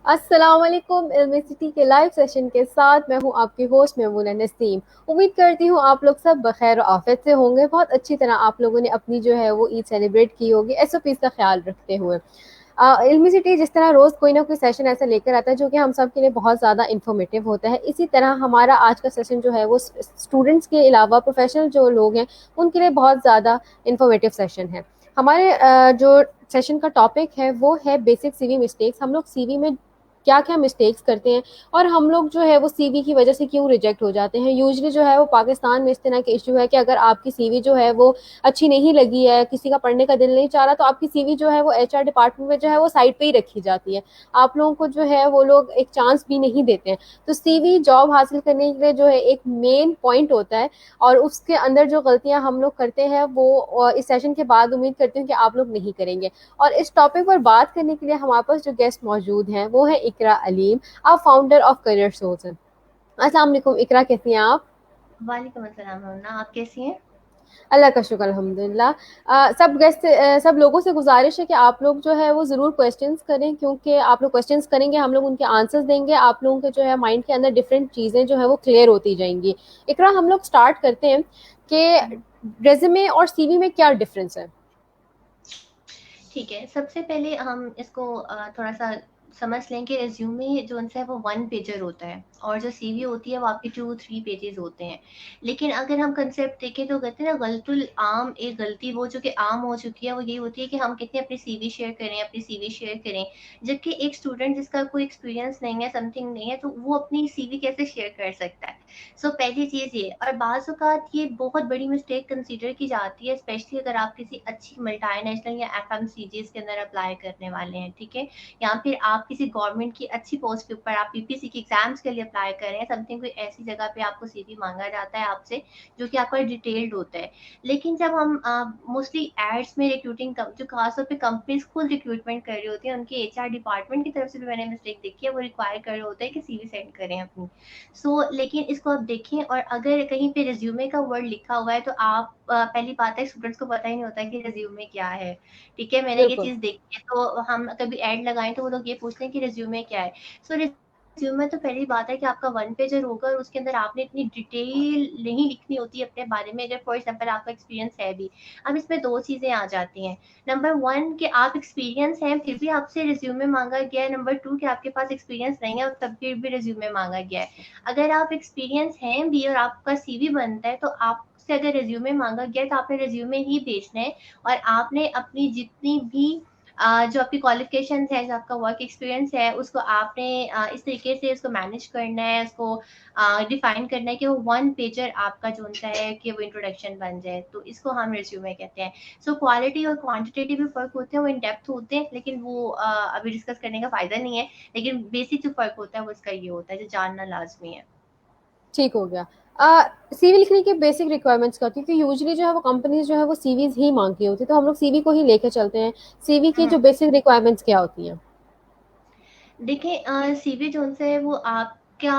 अस्सलाम वालेकुम। इल्मी सिटी के लाइव सेशन के साथ मैं हूं आपकी होस्ट मेमूना नसीम। उम्मीद करती हूं आप लोग सब बखैर और आफियत से होंगे। बहुत अच्छी तरह आप लोगों ने अपनी जो है वो ईद सेलिब्रेट की होगी एसओपीज का ख्याल रखते हुए। इल्मी सिटी जिस तरह रोज कोई ना कोई सेशन ऐसा लेकर आता है जो कि हम सब के लिए बहुत ज़्यादा इन्फॉर्मेटिव होता है, इसी तरह हमारा आज का सेशन जो है वो स्टूडेंट्स के अलावा प्रोफेशनल जो लोग हैं उनके लिए बहुत ज़्यादा इन्फॉर्मेटिव सेशन है। हमारे जो सेशन का टॉपिक है वो है बेसिक सीवी मिस्टेक्स। हम लोग सीवी में क्या क्या मिस्टेक्स करते हैं और हम लोग जो है वो सीवी की वजह से क्यों रिजेक्ट हो जाते हैं। यूजली जो है वो पाकिस्तान में इस तरह के इशू है कि अगर आपकी सीवी जो है वो अच्छी नहीं लगी है, किसी का पढ़ने का दिल नहीं चाह रहा, तो आपकी सीवी जो है वो एचआर डिपार्टमेंट में जो है वो साइड पे ही रखी जाती है। आप लोगों को जो है वो लोग एक चांस भी नहीं देते हैं। तो सीवी जॉब हासिल करने के लिए जो है एक मेन पॉइंट होता है और उसके अंदर जो गलतियां हम लोग करते हैं वो इस सेशन के बाद उम्मीद करती हूँ कि आप लोग नहीं करेंगे। और इस टॉपिक पर बात करने के लिए हमारे पास जो गेस्ट मौजूद हैं वो है इकरा अलीम, आप फाउंडर ऑफ करियर सोर्स। अस्सलाम वालेकुम इकरा, कैसी हैं आप? वालेकुम अस्सलाम मुन्ना, आप कैसी हैं? अल्लाह का शुक्र अल्हम्दुलिल्लाह। सब लोगों से गुजारिश है कि आप लोग जो है वो ज़रूर क्वेश्चंस करें, क्योंकि आप लोग क्वेश्चंस करेंगे हम लोग उनके आंसर्स देंगे, आप लोगों के जो है माइंड के अंदर डिफरेंट चीज़ें जो है वो क्लियर होती जाएंगी। इकरा, हम लोग स्टार्ट करते हैं कि रेज्यूमे और सीवी में क्या डिफरेंस है। ठीक है, सबसे पहले हम इसको थोड़ा सा समझ लें कि रिज्यूमे जो उनसे है वो वन पेजर होता है और जो सीवी होती है वो आपके 2-3 पेजेस होते हैं। लेकिन अगर हम कंसेप्ट देखें तो कहते हैं ना, गलतुल आम एक गलती वो जो कि आम हो चुकी है वो ये होती है कि हम कहते हैं अपनी सीवी शेयर करें, अपनी सीवी शेयर करें, जबकि एक स्टूडेंट जिसका कोई एक्सपीरियंस नहीं है, समथिंग नहीं है, तो वो अपनी सीवी कैसे शेयर कर सकता है। पहली चीज़ ये। और बाज़ औक़ात ये बहुत बड़ी मिस्टेक कंसीडर की जाती है, स्पेशली अगर आप किसी अच्छी मल्टीनेशनल या एफएमसीजीज़ के अंदर अप्लाई करने वाले हैं, ठीक है? या फिर आप किसी गवर्नमेंट की अच्छी पोस्ट के ऊपर आप पीपीसी की एग्ज़ाम्स के लिए अप्लाई कर रहे हैं, समथिंग कोई ऐसी जगह पे आपको सीवी माँगा जाता है आपसे, जो कि आपका डिटेल्ड होता है। लेकिन जब हम मोस्टली एड्स में रिक्रूटिंग कम जो ख़ास तौर पे कंपनीज़ खुद रिक्रूटमेंट कर रही होती हैं, उनके एचआर डिपार्टमेंट की तरफ से भी मैंने मिस्टेक देखी है, वो रिक्वायर कर रहे होते हैं कि सीवी सेंड करें अपनी। लेकिन इसको आप देखें, और अगर कहीं पे रिज्यूमे का वर्ड लिखा हुआ है तो आप पहली बात है, स्टूडेंट्स को पता ही नहीं होता कि रिज्यूमे क्या है। ठीक है, मैंने ये बिल्कुल। चीज देखी है, तो हम कभी ऐड लगाएं तो वो लोग ये पूछते हैं कि रिज्यूमे क्या है। रिज्यूमे तो पहली बात है कि आपका वन पेजर होगा और उसके अंदर आपने इतनी डिटेल नहीं लिखनी होती अपने बारे में, अगर फॉर एग्जाम्पल आपका एक्सपीरियंस है भी। अब इसमें दो चीजें आ जाती हैं। नंबर वन कि आप एक्सपीरियंस हैं फिर भी आपसे रिज्यूमे मांगा गया है। नंबर टू कि आपके पास एक्सपीरियंस नहीं है और तब फिर भी रिज्यूमे मांगा गया है। अगर आप एक्सपीरियंस हैं भी और आपका सीवी बनता है, तो आपसे अगर रिज्यूमे मांगा गया है तो आपने रिज्यूमे ही भेजना है। और आपने अपनी जितनी भी जो आपकी क्वालिफिकेशंस है, जो आपका वर्क एक्सपीरियंस है, उसको आपने इस तरीके से उसको मैनेज करना है, उसको डिफाइन करना है कि वो वन पेजर आपका जो होता है कि वो इंट्रोडक्शन बन जाए, तो इसको हम रिज्यूमे कहते हैं। क्वालिटी और क्वांटिटेटिव भी फर्क होते हैं, वो इन डेप्थ होते हैं, लेकिन वो अभी डिस्कस करने का फायदा नहीं है। लेकिन बेसिक जो फर्क होता है वो इसका ये होता है, जो जानना लाजमी है। ठीक हो गया। सीवी लिखने की बेसिक रिक्वायरमेंट्स क्या होती है? क्योंकि यूजली जो है वो कंपनीज जो है वो सीवीज ही मांगती होती है, तो हम लोग सीवी को ही लेके चलते हैं। सीवी की जो बेसिक रिक्वायरमेंट्स क्या होती हैं? देखिए, सीवी जो उनसे है वो आपका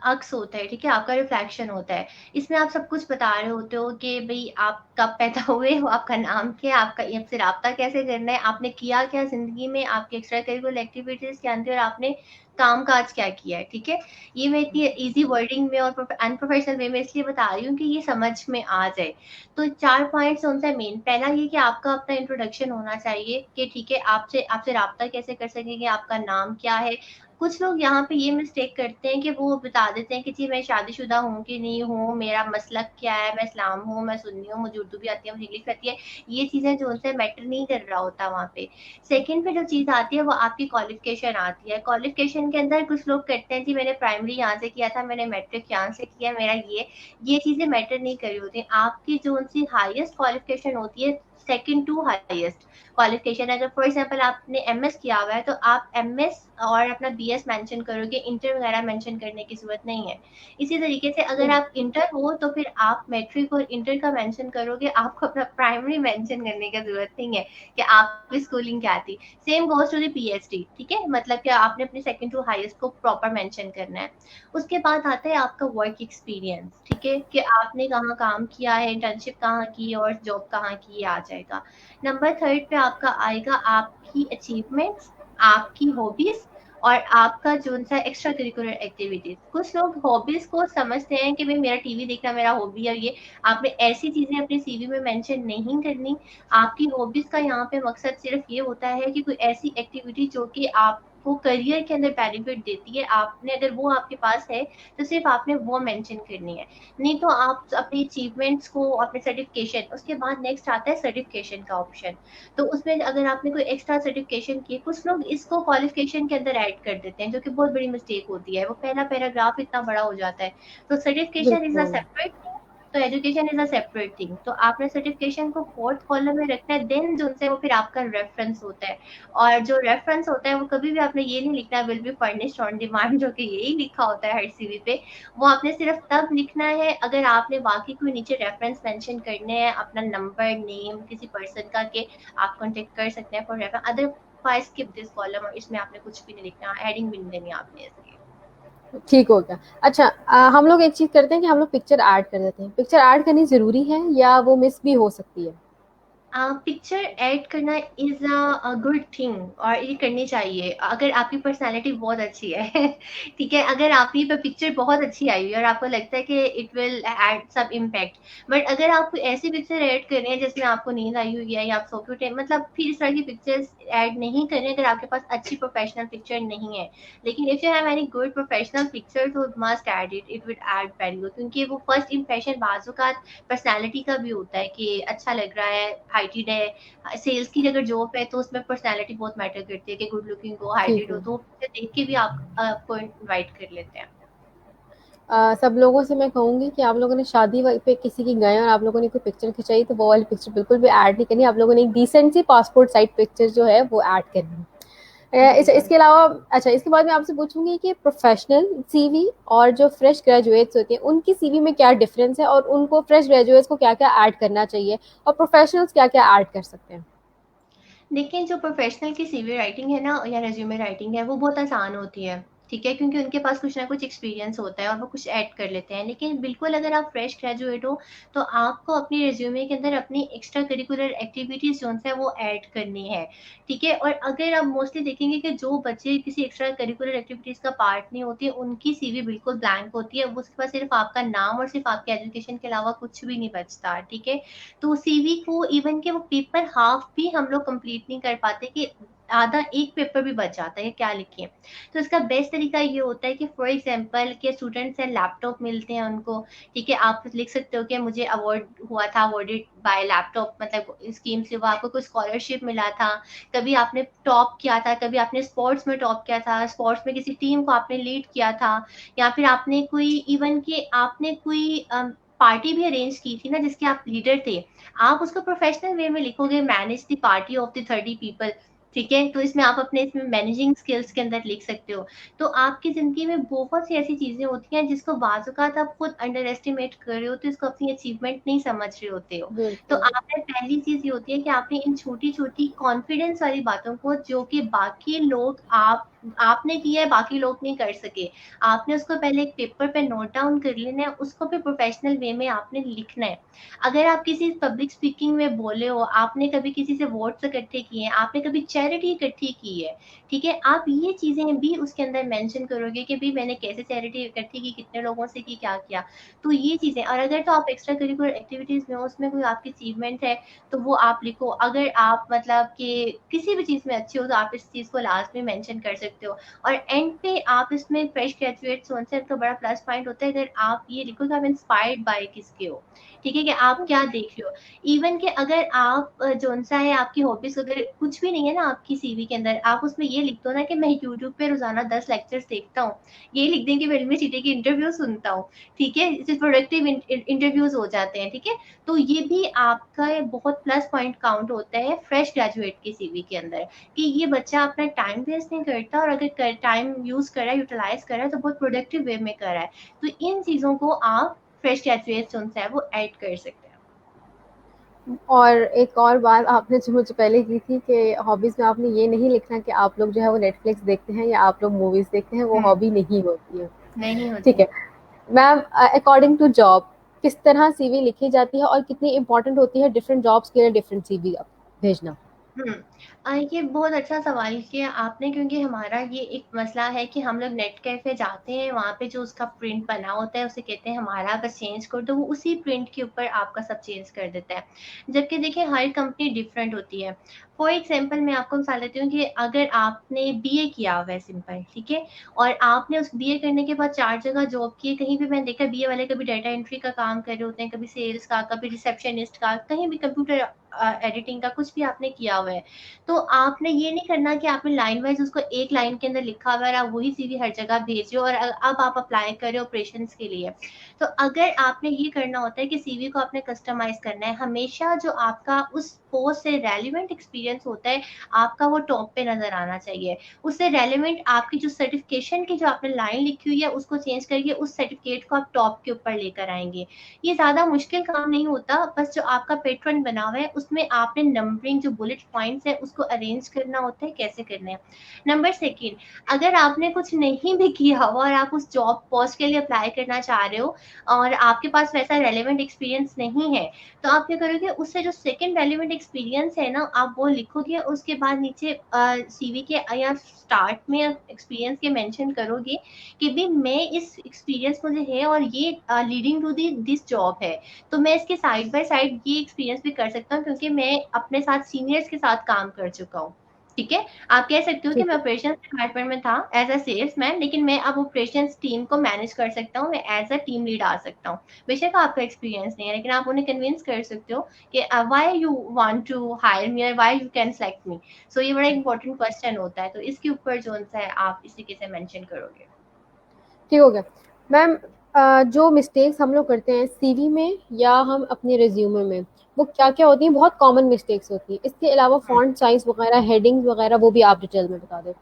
अक्स होता है, ठीक है, आपका रिफ्लेक्शन होता है। इसमें आप सब कुछ बता रहे होते हो कि भाई आप कब पैदा हुए हो, आपका नाम क्या है, आपका आपसे राब्ता कैसे करना है, आपने किया क्या ज़िंदगी में, आपकी एक्स्ट्रा करिकुलर एक्टिविटीज़ क्या थी और आपने काम-काज क्या किया है, ठीक है? ये मैं इतनी ईज़ी वर्डिंग में और अनप्रोफेशनल वे में इसलिए बता रही हूँ कि ये समझ में आ जाए। तो 4 पॉइंट्स उनसे मेन। पहला ये कि आपका अपना इंट्रोडक्शन होना चाहिए कि ठीक है, आपसे आपसे राब्ता कैसे कर सकेंगे, आपका नाम क्या है। कुछ लोग यहाँ पे ये मिस्टेक करते हैं कि वो बता देते हैं कि जी मैं शादीशुदा हूँ कि नहीं हूँ, मेरा मसलक क्या है, मैं इस्लाम हूँ, मैं सुन्नी हूँ, मुझे उर्दू भी आती है, मुझे इंग्लिश आती है। ये चीज़ें जो उनसे मैटर नहीं कर रहा होता वहाँ पे। सेकंड पे जो चीज़ आती है वो आपकी क्वालिफ़िकेशन आती है। क्वालिफ़िकेशन के अंदर कुछ लोग कहते हैं जी मैंने प्राइमरी यहाँ से किया था, मैंने मैट्रिक यहाँ से किया, मेरा ये चीज़ें मैटर नहीं कर रही होती। आपकी जो उनसी हाईएस्ट क्वालिफ़िकेशन होती है, सेकंड टू हाईएस्ट क्वालिफिकेशन। अगर फॉर एग्जांपल आपने एमएस किया हुआ है तो आप एमएस और अपना बीएस मेंशन करोगे, इंटर वगैरह मेंशन करने की जरूरत नहीं है। इसी तरीके से अगर आप इंटर हो तो फिर आप मैट्रिक और इंटर का मेंशन करोगे, आपको अपना प्राइमरी मेंशन करने की जरूरत नहीं है कि आपकी स्कूलिंग क्या थी। Same goes to the PhD, ठीक है, मतलब कि आपने अपने सेकंड टू हाईएस्ट को प्रॉपर मेंशन करना है। उसके बाद आता है आपका वर्क एक्सपीरियंस, ठीक है, कि आपने कहाँ काम किया है, इंटर्नशिप कहाँ की और जॉब कहाँ की, ये आ जाएगा। नंबर थर्ड पे आपका आएगा आपकी अचीवमेंट्स, आपकी हॉबीज और आपका जो-सा एक्स्ट्रा करिकुलर एक्टिविटीज़। कुछ लोग हॉबीज़ को समझते हैं कि भई मेरा टीवी देखना मेरा हॉबी है ये, आपने ऐसी चीज़ें अपने सीवी में मेंशन नहीं करनी। आपकी हॉबीज़ का यहाँ पे मकसद सिर्फ़ ये होता है कि कोई ऐसी एक्टिविटी जो कि आपको करियर के अंदर बेनिफिट देती है, आपने अगर वो आपके पास है, तो सिर्फ़ आपने वो मेंशन करनी है। नहीं तो आप अपनी अचीवमेंट्स को, अपने सर्टिफ़िकेशन, उसके बाद नेक्स्ट आता है सर्टिफ़िकेशन का ऑप्शन। तो उसमें अगर आपने कोई एक्स्ट्रा सर्टिफ़िकेशन की है, कुछ लोग इसको क्वालिफ़िकेशन के अंदर ऐड कर देते हैं, जो कि बहुत बड़ी मिस्टेक होती है। वो पहला पैराग्राफ इतना बड़ा हो जाता है। तो सर्टिफ़िकेशन इज़ अ बिल्कुल। सेपरेट थिंग, तो education is a separate thing. तो आपने सर्टिफ़िकेशन को 4th कॉलम में रखना है, देन जो उनसे वो फिर आपका रेफ़रेंस होता है। और जो रेफ़रेंस होता है, वो कभी भी आपने ये नहीं लिखना है will be furnished on demand, जो कि यही लिखा होता है हर सीवी पे। वो आपने सिर्फ़ तब लिखना है अगर आपने वाक़ई कोई नीचे रेफ़रेंस मेंशन करने हैं, अपना नंबर, नेम किसी पर्सन का, कि आप कॉन्टैक्ट कर सकते हैं for refer, otherwise skip this column, और इसमें आपने कुछ भी नहीं लिखना, हेडिंग भी नहीं देनी आपने इसकी। ठीक हो गया। अच्छा, हम लोग एक चीज़ करते हैं कि हम लोग पिक्चर ऐड कर देते हैं। पिक्चर ऐड करनी ज़रूरी है या वो मिस भी हो सकती है? पिक्चर ऐड करना इज़ अ गुड थिंग, और ये करनी चाहिए अगर आपकी पर्सनैलिटी बहुत अच्छी है। ठीक है? अगर आपकी पे पिक्चर बहुत अच्छी आई हुई है और आपको लगता है कि it will add some impact, but अगर आप कोई ऐसी पिक्चर ऐड कर रहे हैं जिसमें आपको नींद आई हुई है या आप सो के उठे हैं, मतलब फिर इस तरह की पिक्चर्स ऐड नहीं करें अगर आपके पास अच्छी प्रोफेशनल पिक्चर नहीं है। लेकिन if you have any good professional picture, तो must add it, it will add value, क्योंकि वो फर्स्ट इंप्रेशन बाज़-औक़ात पर्सनैलिटी का भी होता है कि अच्छा लग रहा है, हाइटेड है। सेल्स की अगर जॉब है तो उसमें पर्सनैलिटी बहुत मैटर करती है कि गुड लुकिंग हो, ठीक हाइटेड हो, है। तो पिक्चर देख के भी आप आपको इनवाइट कर लेते हैं। सब लोगों से मैं कहूँगी कि आप लोगों ने शादी पे किसी की गए और आप लोगों ने कोई पिक्चर खिंचाई, तो वो वाली पिक्चर बिल्कुल भी ऐड नहीं करनी। आप लोगों ने एक डिसेंट सी पासपोर्ट साइज पिक्चर जो है वो ऐड करनी है। बिल्कुल। इसके अलावा, अच्छा, इसके बाद मैं आपसे पूछूंगी कि प्रोफेशनल सीवी और जो फ्रेश ग्रेजुएट्स होते हैं उनकी सीवी में क्या डिफरेंस है, और उनको फ्रेश ग्रेजुएट्स को क्या क्या ऐड करना चाहिए, और प्रोफेशनल्स क्या क्या ऐड कर सकते हैं? देखिए, जो प्रोफ़ेशनल की सीवी राइटिंग है ना, या रिज़्यूमे राइटिंग है, वो बहुत आसान होती है, ठीक है? क्योंकि उनके पास कुछ ना कुछ एक्सपीरियंस होता है और वो कुछ ऐड कर लेते हैं। लेकिन बिल्कुल अगर आप फ्रेश ग्रेजुएट हो, तो आपको अपने रिज़्यूमे के अंदर अपनी एक्स्ट्रा करिकुलर एक्टिविटीज़ जो है वो ऐड करनी है, ठीक है? और अगर आप मोस्टली देखेंगे कि जो बच्चे किसी एक्स्ट्रा करिकुलर एक्टिविटीज़ का पार्ट नहीं होती है, उनकी सीवी बिल्कुल ब्लैंक होती है। वो उसके पास सिर्फ़ आपका नाम और सिर्फ़ आपके एजुकेशन के अलावा कुछ भी नहीं बचता, ठीक है? तो सीवी को इवन के वो पेपर हाफ भी हम लोग कंप्लीट नहीं कर पाते कि आधा एक पेपर भी बच जाता है क्या लिखें। तो इसका बेस्ट तरीका ये होता है कि फॉर एग्जांपल के स्टूडेंट्स हैं, लैपटॉप मिलते हैं उनको, ठीक है? आप लिख सकते हो कि मुझे अवार्ड हुआ था, अवॉर्डेड बाय लैपटॉप, मतलब स्कीम से वो आपको कोई स्कॉलरशिप मिला था, कभी आपने टॉप किया था, कभी आपने स्पोर्ट्स में टॉप किया था, स्पोर्ट्स में किसी टीम को आपने लीड किया था, या फिर आपने कोई इवन के आपने कोई पार्टी भी अरेंज की थी ना जिसके आप लीडर थे, आप उसको प्रोफेशनल वे में लिखोगे, manage the party of the 30 people, ठीक है? तो इसमें आप अपने इसमें मैनेजिंग स्किल्स के अंदर लिख सकते हो। तो आपकी ज़िंदगी में बहुत सी ऐसी चीज़ें होती हैं जिसको बाज़-औक़ात आप खुद अंडर एस्टिमेट कर रहे होते हो, इसको अपनी अचीवमेंट नहीं समझ रहे होते हो। तो बिल्कुल। आपने पहली चीज़ ये होती है कि आपने इन छोटी-छोटी कॉन्फिडेंस वाली बातों को, जो कि बाकी लोग आपने किया है, बाकी लोग नहीं कर सके। आपने उसको पहले एक पेपर पे नोट डाउन कर लेना है, उसको फिर प्रोफेशनल वे में आपने लिखना है। अगर आप किसी पब्लिक स्पीकिंग में बोले हो, आपने कभी किसी से वोट्स इकट्ठे किए हैं, आपने कभी चैरिटी इकट्ठी की है, ठीक है? आप ये चीज़ें भी उसके अंदर मेंशन करोगे कि भई मैंने कैसे चैरिटी इकट्ठी की, कितने लोगों से की, क्या किया। तो ये चीज़ें, और अगर तो आप एक्स्ट्रा करिकुलर एक्टिविटीज़ में हो, उसमें कोई आपकी अचीवमेंट है, तो वो आप लिखो। अगर आप मतलब कि किसी भी चीज़ में अच्छे हो, तो आप इस चीज़ को लास्ट में मेंशन कर सकते हो। और एंड पे आप इसमें फ्रेश ग्रेजुएट्स होने से तो बड़ा प्लस पॉइंट होता है अगर आप ये लिखो कि आप इंस्पायर्ड बाय किसके हो, ठीक है? कि आप क्या देख रहे हो। इवन कि अगर आप जौन-सा है आपकी हॉबीज़, अगर कुछ भी नहीं है ना आपकी सीवी के अंदर, आप उसमें ये लिख दो ना कि मैं यूट्यूब पे रोज़ाना 10 लेक्चर्स देखता हूँ। ये लिख दें कि फिल्मी सिटी की इंटरव्यू सुनता हूँ, ठीक है? इससे प्रोडक्टिव इंटरव्यूज़ हो जाते हैं, ठीक है? तो ये भी आपका एक बहुत प्लस पॉइंट काउंट होता है फ्रेश ग्रेजुएट की सीवी के अंदर, कि ये बच्चा अपना टाइम वेस्ट नहीं करता, और अगर टाइम यूज़ कर रहा है, यूटिलाइज़ कर रहा है, तो बहुत प्रोडक्टिव वे में कर रहा है। तो इन चीज़ों को आप फ्रेश ग्रेजुएट्स जो है वो ऐड कर सकते हैं। और एक और बात आपने जो मुझे पहले की थी कि हॉबीज में आपने ये नहीं लिखना कि आप लोग जो है वो नेटफ्लिक्स देखते हैं या आप लोग मूवीज देखते हैं, वो हुँ, हॉबी नहीं होती है। नहीं ठीक होती। है मैम, अकॉर्डिंग टू जॉब किस तरह सीवी लिखी जाती है और कितनी इंपॉर्टेंट होती है डिफरेंट जॉब्स के लिए डिफरेंट सीवी भेजना? हुँ। ये बहुत अच्छा सवाल किया आपने, क्योंकि हमारा ये एक मसला है कि हम लोग नेट कैफ़े जाते हैं, वहाँ पे जो उसका प्रिंट बना होता है उसे कहते हैं हमारा, बस चेंज कर दो, वो उसी प्रिंट के ऊपर आपका सब चेंज कर देता है। जबकि देखिए हर कंपनी डिफरेंट होती है। फॉर एग्ज़ाम्पल मैं आपको मिसाल देती हूँ कि अगर आपने बीए किया हुआ है सिंपल, ठीक है? और आपने उस बीए करने के बाद 4 जगह जॉब की है, कहीं भी मैंने देखा है बीए वाले कभी डाटा एंट्री का काम कर रहे होते हैं, कभी सेल्स का, कभी रिसेप्शनिस्ट का, कहीं भी कंप्यूटर एडिटिंग का कुछ भी आपने किया हुआ है। तो आपने ये नहीं करना कि आपने लाइन वाइज़ उसको एक लाइन के अंदर लिखा हुआ है और आप वही सीवी हर जगह भेज रहे हो और अब आप अप्लाई कर रहे हो ऑपरेशंस के लिए। तो अगर आपने ये करना होता है कि सीवी को आपने कस्टमाइज़ करना है, हमेशा जो आपका उस पोस्ट से रेलेवेंट एक्सपीरियंस होता है, आपका वो टॉप पे नज़र आना चाहिए। उससे रेलेवेंट आपकी जो सर्टिफ़िकेशन की जो आपने लाइन लिखी हुई है, उसको चेंज करके उस सर्टिफ़िकेट को आप टॉप के ऊपर लेकर आएँगे। ये ज़्यादा मुश्किल काम नहीं होता, बस जो आपका पैटर्न बना हुआ है, उसमें आपने नंबरिंग जो बुलेट पॉइंट्स है, उसको अरेंज करना होता है, कैसे करना है। नंबर सेकंड, अगर आपने कुछ नहीं भी किया हुआ और आप उस जॉब पोस्ट के लिए अप्लाई करना चाह रहे हो और आपके पास वैसा रेलेवेंट एक्सपीरियंस नहीं है, तो आप क्या करोगे, उससे जो सेकंड रेलेवेंट एक्सपीरियंस है ना, आप वो लिखोगे, उसके बाद नीचे सीवी के या स्टार्ट में एक्सपीरियंस के मेंशन करोगे कि भी मैं इस एक्सपीरियंस मुझे है और ये leading to the this job है। तो मैं इसके साइड बाय साइड ये एक्सपीरियंस भी कर सकता हूँ, क्योंकि मैं अपने साथ सीनियर्स के साथ काम कर चुका हूँ। ठीक है? आप कह सकते हो कि ठीक मैं है। ऑपरेशंस डिपार्टमेंट में था एज़ अ सेल्समैन, लेकिन मैं अब ऑपरेशंस टीम को मैनेज कर सकता हूँ, मैं एज़ अ टीम लीड आ सकता हूँ। बेशक आपका एक्सपीरियंस नहीं है, लेकिन आप उन्हें कन्विंस कर सकते हो कि why you want to hire me और why you can select me. So ये बड़ा इंपॉर्टेंट क्वेश्चन होता है, तो इसके ऊपर जो-सा है आप इस तरीके से मेंशन करोगे। ठीक हो गया। मैम, जो मिस्टेक्स हम लोग करते हैं सीवी में या हम अपने रिज्यूमे में, वो क्या-क्या होती हैं? बहुत कॉमन मिस्टेक्स होती हैं। इसके अलावा हुँ। फ़ॉन्ट साइज़ वगैरह, हेडिंग्स वगैरह वो भी आप डिटेल में बता दें।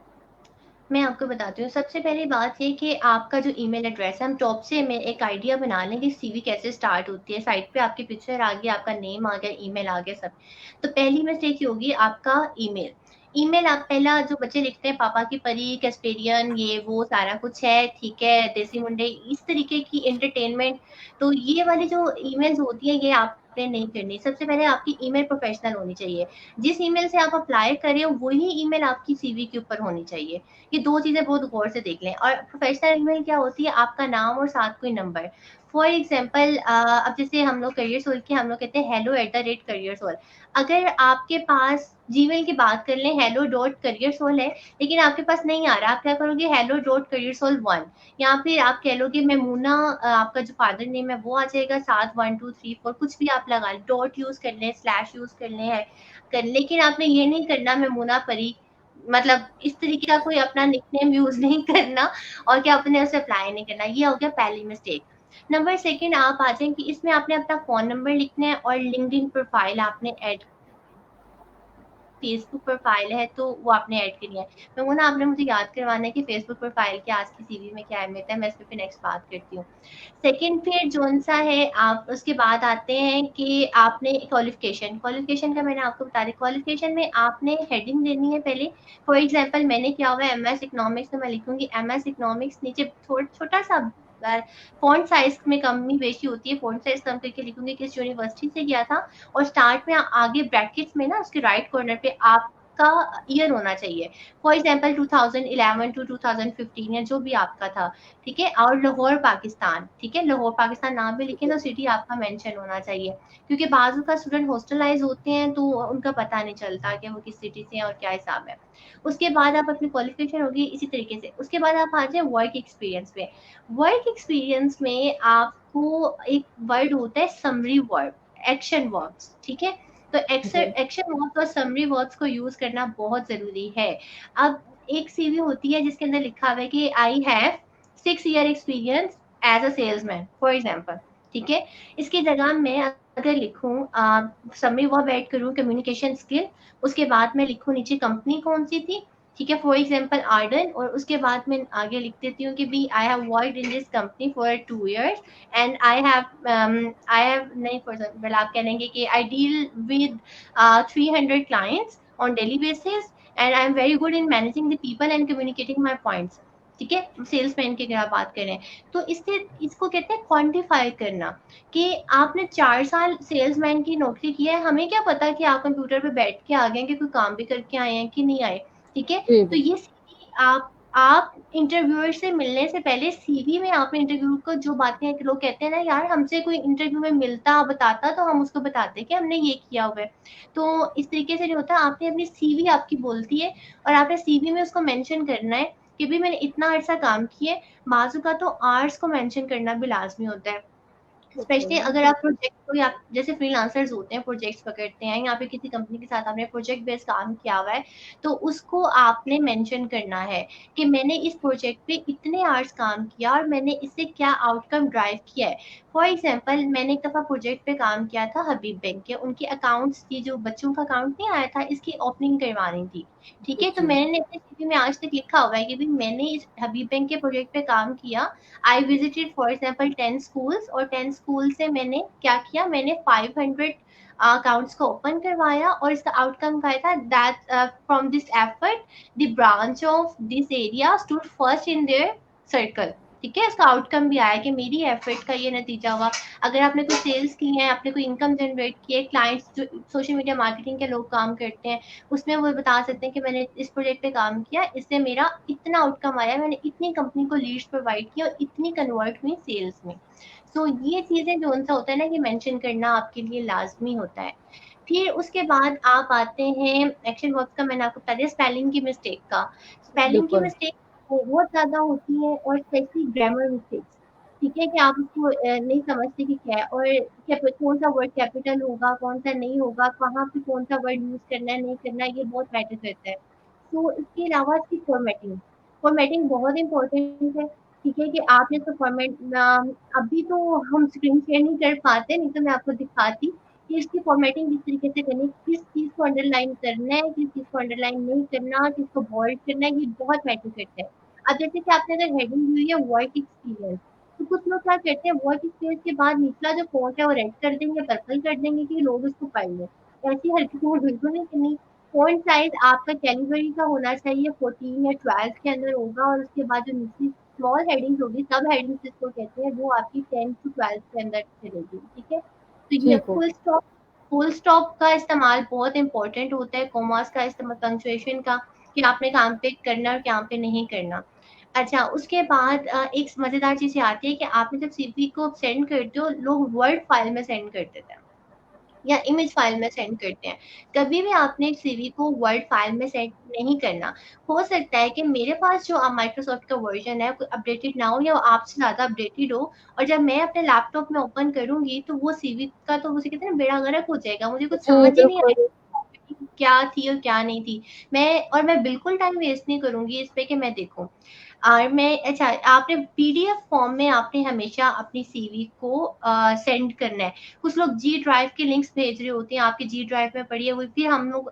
मैं आपको बताती हूँ, सबसे पहली बात ये कि आपका जो ईमेल एड्रेस है, हम टॉप से में एक आइडिया बना लें कि सीवी कैसे स्टार्ट होती है। साइड पे आपकी पिक्चर आ गई, आपका नेम आ गया, ईमेल आ गया सब। तो पहली मिस्टेक ये होगी आपका ईमेल। ईमेल आप पहला जो बच्चे लिखते हैं पापा की परी, कैस्पेरियन ये वो सारा कुछ है, ठीक है, देसी मुंडे, इस तरीके की एंटरटेनमेंट, तो ये वाली जो ईमेल्स होती है ये आपने नहीं करनी। सबसे पहले आपकी ईमेल प्रोफेशनल होनी चाहिए। जिस ईमेल से आप अप्लाई कर रहे हो वही ईमेल आपकी सीवी के ऊपर होनी चाहिए। ये 2 चीज़ें बहुत गौर से देख लें। और प्रोफ़ेशनल ईमेल क्या होती है, आपका नाम और साथ कोई नंबर। फॉर एग्ज़ाम्पल अब जैसे हम लोग करियरसोल की हम लोग कहते हैं hello@करियरसोल। अगर आपके पास जीमेल की बात कर लें hello.करियरसोल है, लेकिन आपके पास नहीं आ रहा, आप क्या करोगे hello.करियरसोल1 या फिर आप कह लोगे मेमूना, आपका जो फादर नेम है वो आ जाएगा, साथ 1 2 3 4 कुछ भी आप लगा लें, डॉट यूज़ कर लें, स्लैश यूज़ कर लें है कर लेकिन आपने ये नहीं करना मेमूना परी, मतलब इस तरीके का कोई अपना निकनेम यूज़ नहीं करना और क्या अपने उसे अप्लाई नहीं करना, ये हो गया पहली मिस्टेक। नंबर 2 आप आ जाएँ कि इसमें आपने अपना फ़ोन नंबर लिखना है और लिंक्डइन प्रोफ़ाइल आपने ऐड, फेसबुक प्रोफ़ाइल है तो वो आपने ऐड करनी है। मैं वो ना आपने मुझे याद करवाना है कि फेसबुक प्रोफ़ाइल की आज की सीवी में क्या अहमियत है, मैं इस पे फिर नेक्स्ट बात करती हूँ। सेकंड फिर जौन-सा है आप उसके बाद आते हैं कि आपने क्वालिफ़िकेशन, क्वालिफ़िकेशन का मैंने आपको बता दी, क्वालिफ़िकेशन में आपने हेडिंग देनी है पहले। फॉर एग्ज़ाम्पल मैंने किया हुआ है एमएस इकोनॉमिक्स, तो मैं लिखूँगी एमएस इकोनॉमिक्स, नीचे छोटा-सा अ, फ़ॉन्ट साइज़ में कमी-बेशी होती है, फ़ॉन्ट साइज़ कम करके लिखूँगी किस यूनिवर्सिटी से किया था और स्टार्ट में आगे ब्रैकेट्स में ना उसके राइट कॉर्नर पे आपका ईयर होना चाहिए। फॉर एग्ज़ाम्पल 2011 टू 2015 या जो भी आपका था। ठीक है? और लाहौर पाकिस्तान, ठीक है? लाहौर पाकिस्तान ना भी लिखें तो सिटी आपका मेंशन होना चाहिए, क्योंकि बाज़ का स्टूडेंट हॉस्टलाइज़ होते हैं तो उनका पता नहीं चलता कि वो किस सिटी से हैं और क्या हिसाब है। उसके बाद आप अपनी क्वालिफ़िकेशन होगी इसी तरीके से। उसके बाद आप आ जाएँ वर्क एक्सपीरियंस पे। वर्क एक्सपीरियंस में आपको एक वर्ड होता है समरी वर्ब, एक्शन वर्ब्स, ठीक है? तो जी। एक्शन वर्ब्स और समरी वर्ब्स को यूज़ करना बहुत ज़रूरी है। अब एक सीवी होती है जिसके अंदर लिखा हुआ है कि I have 6 year experience as a salesman for example, ठीक है? इसकी जगह मैं अगर लिखूँ समरी वर्ब ऐड करूँ कम्युनिकेशन स्किल, उसके बाद मैं लिखूँ नीचे कंपनी कौन-सी थी, ठीक है? फॉर एग्ज़ाम्पल आर्डन, और उसके बाद मैं आगे लिख देती हूँ कि be I have worked in this company for 2 years and I have नहीं फॉर एग्ज़ाम्पल आप कह लेंगे कि I deal with 300 clients on daily basis and I am very good in managing the people and communicating my points. ठीक है, salesman की अगर आप बात करें, तो इससे इसको कहते हैं क्वांटिफाई करना, कि आपने 4 साल सेल्समैन की नौकरी की है, हमें क्या पता कि आप कंप्यूटर पे बैठ के आ गए हैं, कि कोई काम भी करके आए हैं कि नहीं आए, ठीक है? जी तो बिल्कुल। ये सीवी आप इंटरव्यूअर से मिलने से पहले सीवी में आपने इंटरव्यू को जो बातें हैं, कि लोग कहते हैं ना यार हमसे कोई इंटरव्यू में मिलता बताता तो हम उसको बताते कि हमने ये किया हुआ है। तो इस तरीके से जो होता है, आपने अपनी सीवी आपकी बोलती है, और आपने सीवी में उसको मेंशन करना है कि भी मैंने इतना अर्सा काम किया है। बाजू का तो आवर्स को मेंशन करना भी लाजमी होता है, स्पेशली अगर आप प्रोजेक्ट कोई आप जैसे फ्रीलांसर्स होते हैं, प्रोजेक्ट्स पकड़ते हैं, या फिर किसी कंपनी के साथ आपने प्रोजेक्ट बेस्ड काम किया हुआ है, तो उसको आपने मेंशन करना है कि मैंने इस प्रोजेक्ट पे इतने आवर्स काम किया और मैंने इससे क्या आउटकम ड्राइव किया है। फॉर एग्जांपल, मैंने एक दफ़ा प्रोजेक्ट पे काम किया था हबीब बैंक के, उनके अकाउंट्स की जो बच्चों का अकाउंट नहीं आया था, इसकी ओपनिंग करवानी थी, ठीक है? तो जी मैंने अपने सीवी में आज तक लिखा हुआ है कि भाई मैंने इस हबीब बैंक के प्रोजेक्ट पे काम किया। I visited for example 10 schools, और 10 स्कूल से मैंने क्या किया, मैंने 500 अकाउंट्स को ओपन करवाया, और इसका आउटकम क्या था, that from this effort the branch of this area stood first in their circle, ठीक है? इसका आउटकम भी आया कि मेरी एफर्ट का ये नतीजा हुआ। अगर आपने कोई सेल्स की है, आपने कोई इनकम जनरेट की है, क्लाइंट्स जो सोशल मीडिया मार्केटिंग के लोग काम करते हैं, उसमें वो बता सकते हैं कि मैंने इस प्रोजेक्ट पे काम किया, इससे मेरा इतना आउटकम आया, मैंने इतनी कंपनी को लीड्स प्रोवाइड की और इतनी कन्वर्ट हुई सेल्स में। सो ये चीजें जो उनसा होता है ना, कि मेंशन करना आपके लिए लाजमी होता है। फिर उसके बाद आप आते हैं एक्शन वर्ब्स का, मैंने आपको बता दिया, स्पेलिंग की मिस्टेक का। स्पेलिंग की बिल्कुल। मिस्टेक बहुत ज्यादा होती है, और स्पेशली ग्रामर मिस्टेक्स, ठीक है? कि आप उसको नहीं समझते कि क्या है, और कौन सा वर्ड कैपिटल होगा, कौन सा नहीं होगा, कहाँ पे कौन सा वर्ड यूज करना है नहीं करना है, ये बहुत मैटर करता है। तो इसके अलावा इसकी फॉर्मेटिंग, फॉर्मेटिंग बहुत इंपॉर्टेंट है, ठीक है? कि आपने तो अभी तो हम स्क्रीन शेयर नहीं कर पाते, नहीं तो मैं आपको दिखाती कि इसकी फॉर्मेटिंग किस तरीके से करनी है, किस चीज को अंडरलाइन करना है, किस चीज को अंडरलाइन नहीं करना, किसको बोल्ड करना है, ये बहुत मैटर करता है। अब जैसे कि आपने अगर हेडिंग दी हुई है वर्क एक्सपीरियंस, तो कुछ लोग क्या करते हैं, वर्क एक्सपीरियंस के बाद निचला जो फॉन्ट है वो रेड कर देंगे, पर्पल कर देंगे कि लोग उसको पढ़ लें। ऐसी हरकतें बिल्कुल नहीं करनी। फ़ॉन्ट साइज़ आपका कैलिबरी का होना चाहिए, 14 या 12 के अंदर होगा, और उसके बाद जो निचली स्मॉल हेडिंग्स होगी, सब हेडिंग्स जिसको कहते हैं, वो आपकी 10 टू 12 के अंदर चलेगी, ठीक है? तो ये ठीक है। फुल स्टॉप का इस्तेमाल बहुत इम्पोर्टेंट होता है, कॉमास का इस्तेमाल, पंक्चुएशन का, कि आपने कहाँ पे करना और कहाँ पे नहीं करना। अच्छा, उसके बाद एक मज़ेदार चीज़ ये आती है कि आपने जब सीवी को सेंड करते हो, लोग वर्ड फाइल में सेंड कर देते हैं या इमेज फाइल में सेंड करते हैं। कभी भी आपने सीवी को वर्ड फाइल में सेंड नहीं करना। हो सकता है कि मेरे पास जो माइक्रोसॉफ्ट का वर्ज़न है, कोई अपडेटेड ना हो, या आपसे ज़्यादा अपडेटेड हो, और जब मैं अपने लैपटॉप में ओपन करूँगी, तो वो सीवी का तो उसे कहते हैं ना बेड़ा गर्क हो जाएगा। मुझे कुछ जी समझ ही नहीं बिल्कुल। आएगा क्या थी और क्या नहीं थी। मैं बिल्कुल टाइम वेस्ट नहीं करूँगी इस पे कि मैं देखूँ। और मैं अच्छा, आपने पीडीएफ फॉर्म में आपने हमेशा अपनी सीवी को सेंड करना है। कुछ लोग जी ड्राइव के लिंक्स भेज रहे होते हैं, आपके जी ड्राइव में पड़ी है वो, फिर हम लोग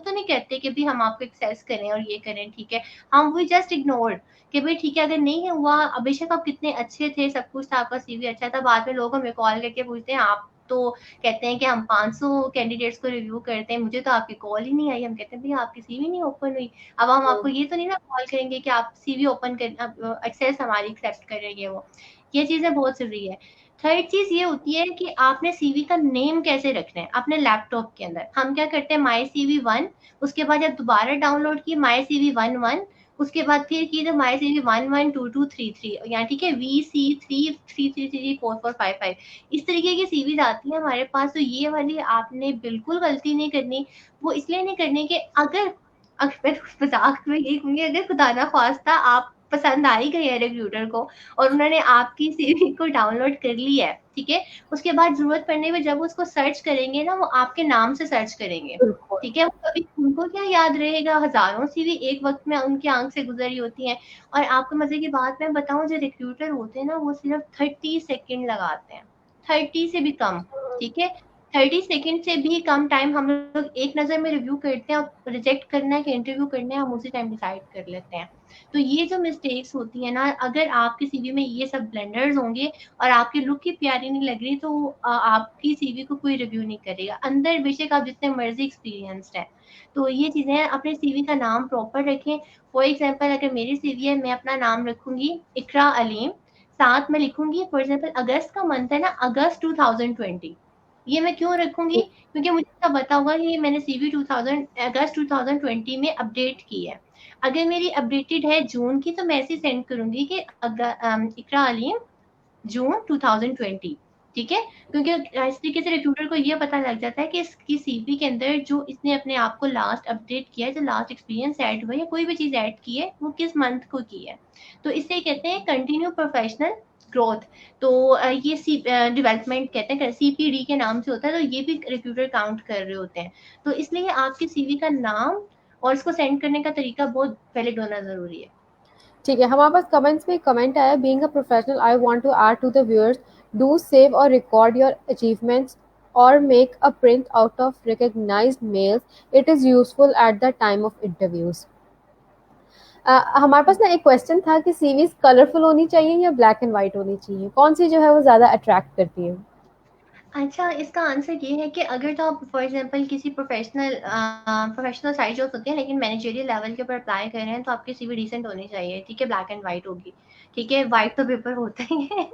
तो नहीं कहते कि भी हम आपको एक्सेस करें और ये करें, ठीक है? हम वी जस्ट इग्नोर कि भाई ठीक है, अगर नहीं हुआ, बेशक आप कितने अच्छे थे, सब कुछ था, आपका सीवी अच्छा था, बाद में लोग हमें कॉल करके पूछते हैं, आप तो कहते हैं कि हम 500 कैंडिडेट्स को रिव्यू करते हैं, मुझे तो आपकी कॉल ही नहीं आई। हम कहते हैं भई आपकी सीवी नहीं ओपन हुई। अब हम आपको ये तो नहीं ना कॉल करेंगे कि आप सीवी ओपन कर एक्सेस हमारी एक्सेप्ट कर रही है वो। ये चीज़ें बहुत ज़रूरी है। थर्ड चीज़ ये होती है कि आपने सीवी का नेम कैसे रखना है अपने लैपटॉप के अंदर। हम क्या करते हैं, माय सीवी 1, उसके बाद जब दोबारा डाउनलोड किए माय सीवी 11, उसके बाद फिर की तो माय सीवी 112233 यहाँ, ठीक है? VC3333445 इस तरीके की सीवीज़ आती है हमारे पास, तो ये वाली आपने बिल्कुल गलती नहीं करनी। वो इसलिए नहीं करनी कि अगर मैं मज़ाक में ये कहूँगी, अगर खुदा ना ख़वास्ता आप पसंद आ ही गए हैं रिक्रूटर को, और उन्होंने आपकी सीवी को डाउनलोड कर ली है, ठीक है? उसके बाद ज़रूरत पड़ने पे जब उसको सर्च करेंगे ना, वो आपके नाम से सर्च करेंगे, बिल्कुल। ठीक है? कभी उनको क्या याद रहेगा, हज़ारों सीवी एक वक़्त में उनकी आँख से गुज़री होती हैं। और आपको मज़े की बात मैं बताऊँ, जो रिक्रूटर होते हैं ना, वो सिर्फ़ 30 सेकंड लगाते हैं, 30 से भी कम, ठीक है? 30 सेकंड से भी कम टाइम हम लोग एक नज़र में रिव्यू करते हैं, और रिजेक्ट करना है कि इंटरव्यू करना है, हम उसी टाइम डिसाइड कर लेते हैं। तो ये जो मिस्टेक्स होती है ना, अगर आपके सीवी में ये सब ब्लेंडर्स होंगे और आपकी लुक ही प्यारी नहीं लग रही, तो आपकी सीवी को कोई रिव्यू नहीं करेगा। अंदर बेशक आप जितने मर्जी एक्सपीरियंस्ड है, तो ये चीजें अपने सीवी का नाम प्रॉपर रखें। फॉर एग्जाम्पल, अगर मेरी सीवी है, मैं अपना नाम रखूंगी इकरा अलीम, साथ में लिखूंगी फॉर एग्जाम्पल अगस्त का मंथ है ना, अगस्त 2020। ये मैं क्यों रखूंगी? क्योंकि मुझे इसका पता होगा कि मैंने सीवी 2000 अगस्त 2020 में अपडेट की है। अगर मेरी अपडेटेड है जून की, तो मैं ऐसे सेंड करूंगी कि इकरा अलीम जून 2020। ठीक है, क्योंकि इस तरीके से रिक्रूटर को ये पता लग जाता है कि इसकी सीवी के अंदर जो इसने अपने आप को लास्ट अपडेट किया है, जो लास्ट एक्सपीरियंस ऐड हुआ है या कोई भी चीज ऐड की है, वो किस मंथ को की है। तो इससे कहते हैं कंटिन्यू प्रोफेशनल ग्रोथ। तो ये डेवलपमेंट कहते हैं, सीपीडी के नाम से होता है, तो ये भी रिक्रूटर काउंट कर रहे होते हैं। तो इसलिए आपकी सीवी का नाम और इसको सेंड करने का तरीका बहुत वैलिड होना जरूरी है। ठीक है, हमारे पास कमेंट्स में एक कमेंट आया, being a professional I want to add to the viewers, do save और रिकॉर्ड योर अचीवमेंट्स और make a print out of recognised mails, it is useful at the time of interviews. हमारे पास ना एक question था कि CVs colourful होनी चाहिए या ब्लैक एंड व्हाइट होनी चाहिए, कौन सी जो है वो ज्यादा अट्रैक्ट करती है? अच्छा, इसका आंसर ये है कि अगर तो आप फॉर एग्जांपल किसी प्रोफेशनल साइड जॉब्स होती है लेकिन मैनेजरियल लेवल के ऊपर अप्लाई कर रहे हैं, तो आपकी सीवी डिसेंट होनी चाहिए। ठीक है, ब्लैक एंड व्हाइट होगी। ठीक है, व्हाइट तो पेपर होता ही है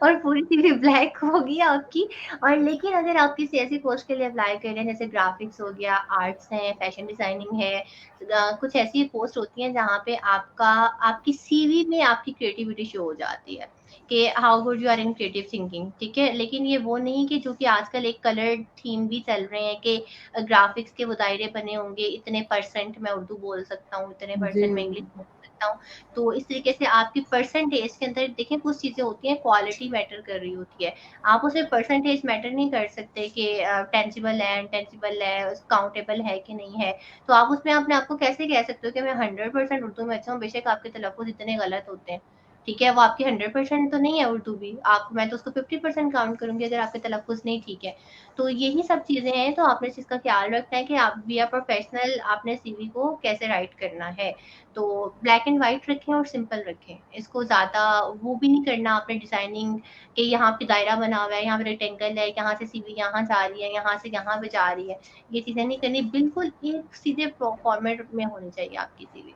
और पूरी सीवी ब्लैक होगी आपकी। और लेकिन अगर आप किसी ऐसी पोस्ट के लिए अप्लाई कर रहे हैं जैसे ग्राफिक्स हो गया, आर्ट्स है, फैशन डिजाइनिंग है, कुछ ऐसी पोस्ट होती हैं जहाँ पे आपकी सीवी में आपकी क्रिएटिविटी शो हो जाती है कि how good you are in creative thinking. ठीक है, लेकिन ये वो नहीं कि जो कि आजकल एक कलर थीम भी चल रहे हैं कि ग्राफिक्स के वो दायरे बने होंगे, इतने परसेंट मैं उर्दू बोल सकता हूँ, इतने जी। परसेंट मैं इंग्लिश बोल सकता हूँ। तो इस तरीके से आपकी परसेंटेज के अंदर देखें, कुछ चीजें होती हैं क्वालिटी मैटर कर रही होती है। आप उसे परसेंटेज मैटर नहीं कर सकते कि टेंसिबल है, अनटेंसिबल है, काउंटेबल है कि नहीं है। तो आप उसमें अपने आप को कैसे कह सकते हो कि मैं 100% उर्दू में अच्छा हूँ, बेशक आपके तलफ़ुज़ इतने गलत होते हैं। ठीक है, वो आपकी 100% तो नहीं है उर्दू भी, आप मैं तो उसको 50% काउंट करूँगी अगर आपके तलफ़ुज़ नहीं ठीक है। तो यही सब चीज़ें हैं, तो आपने इस चीज़ का ख़्याल रखना है कि आप बी अ प्रोफ़ेशनल, आपने सीवी को कैसे राइट करना है। तो ब्लैक एंड व्हाइट रखें और सिंपल रखें। इसको ज़्यादा वो भी नहीं करना आपने डिज़ाइनिंग कि यहाँ पे दायरा बना हुआ है, यहाँ पे रेक्टेंगल है, यहाँ से सीवी यहाँ जा रही है, यहाँ से यहाँ पे जा रही है। ये चीज़ें नहीं करनी, बिल्कुल एक सीधे फॉर्मेट में होनी चाहिए आपकी सीवी।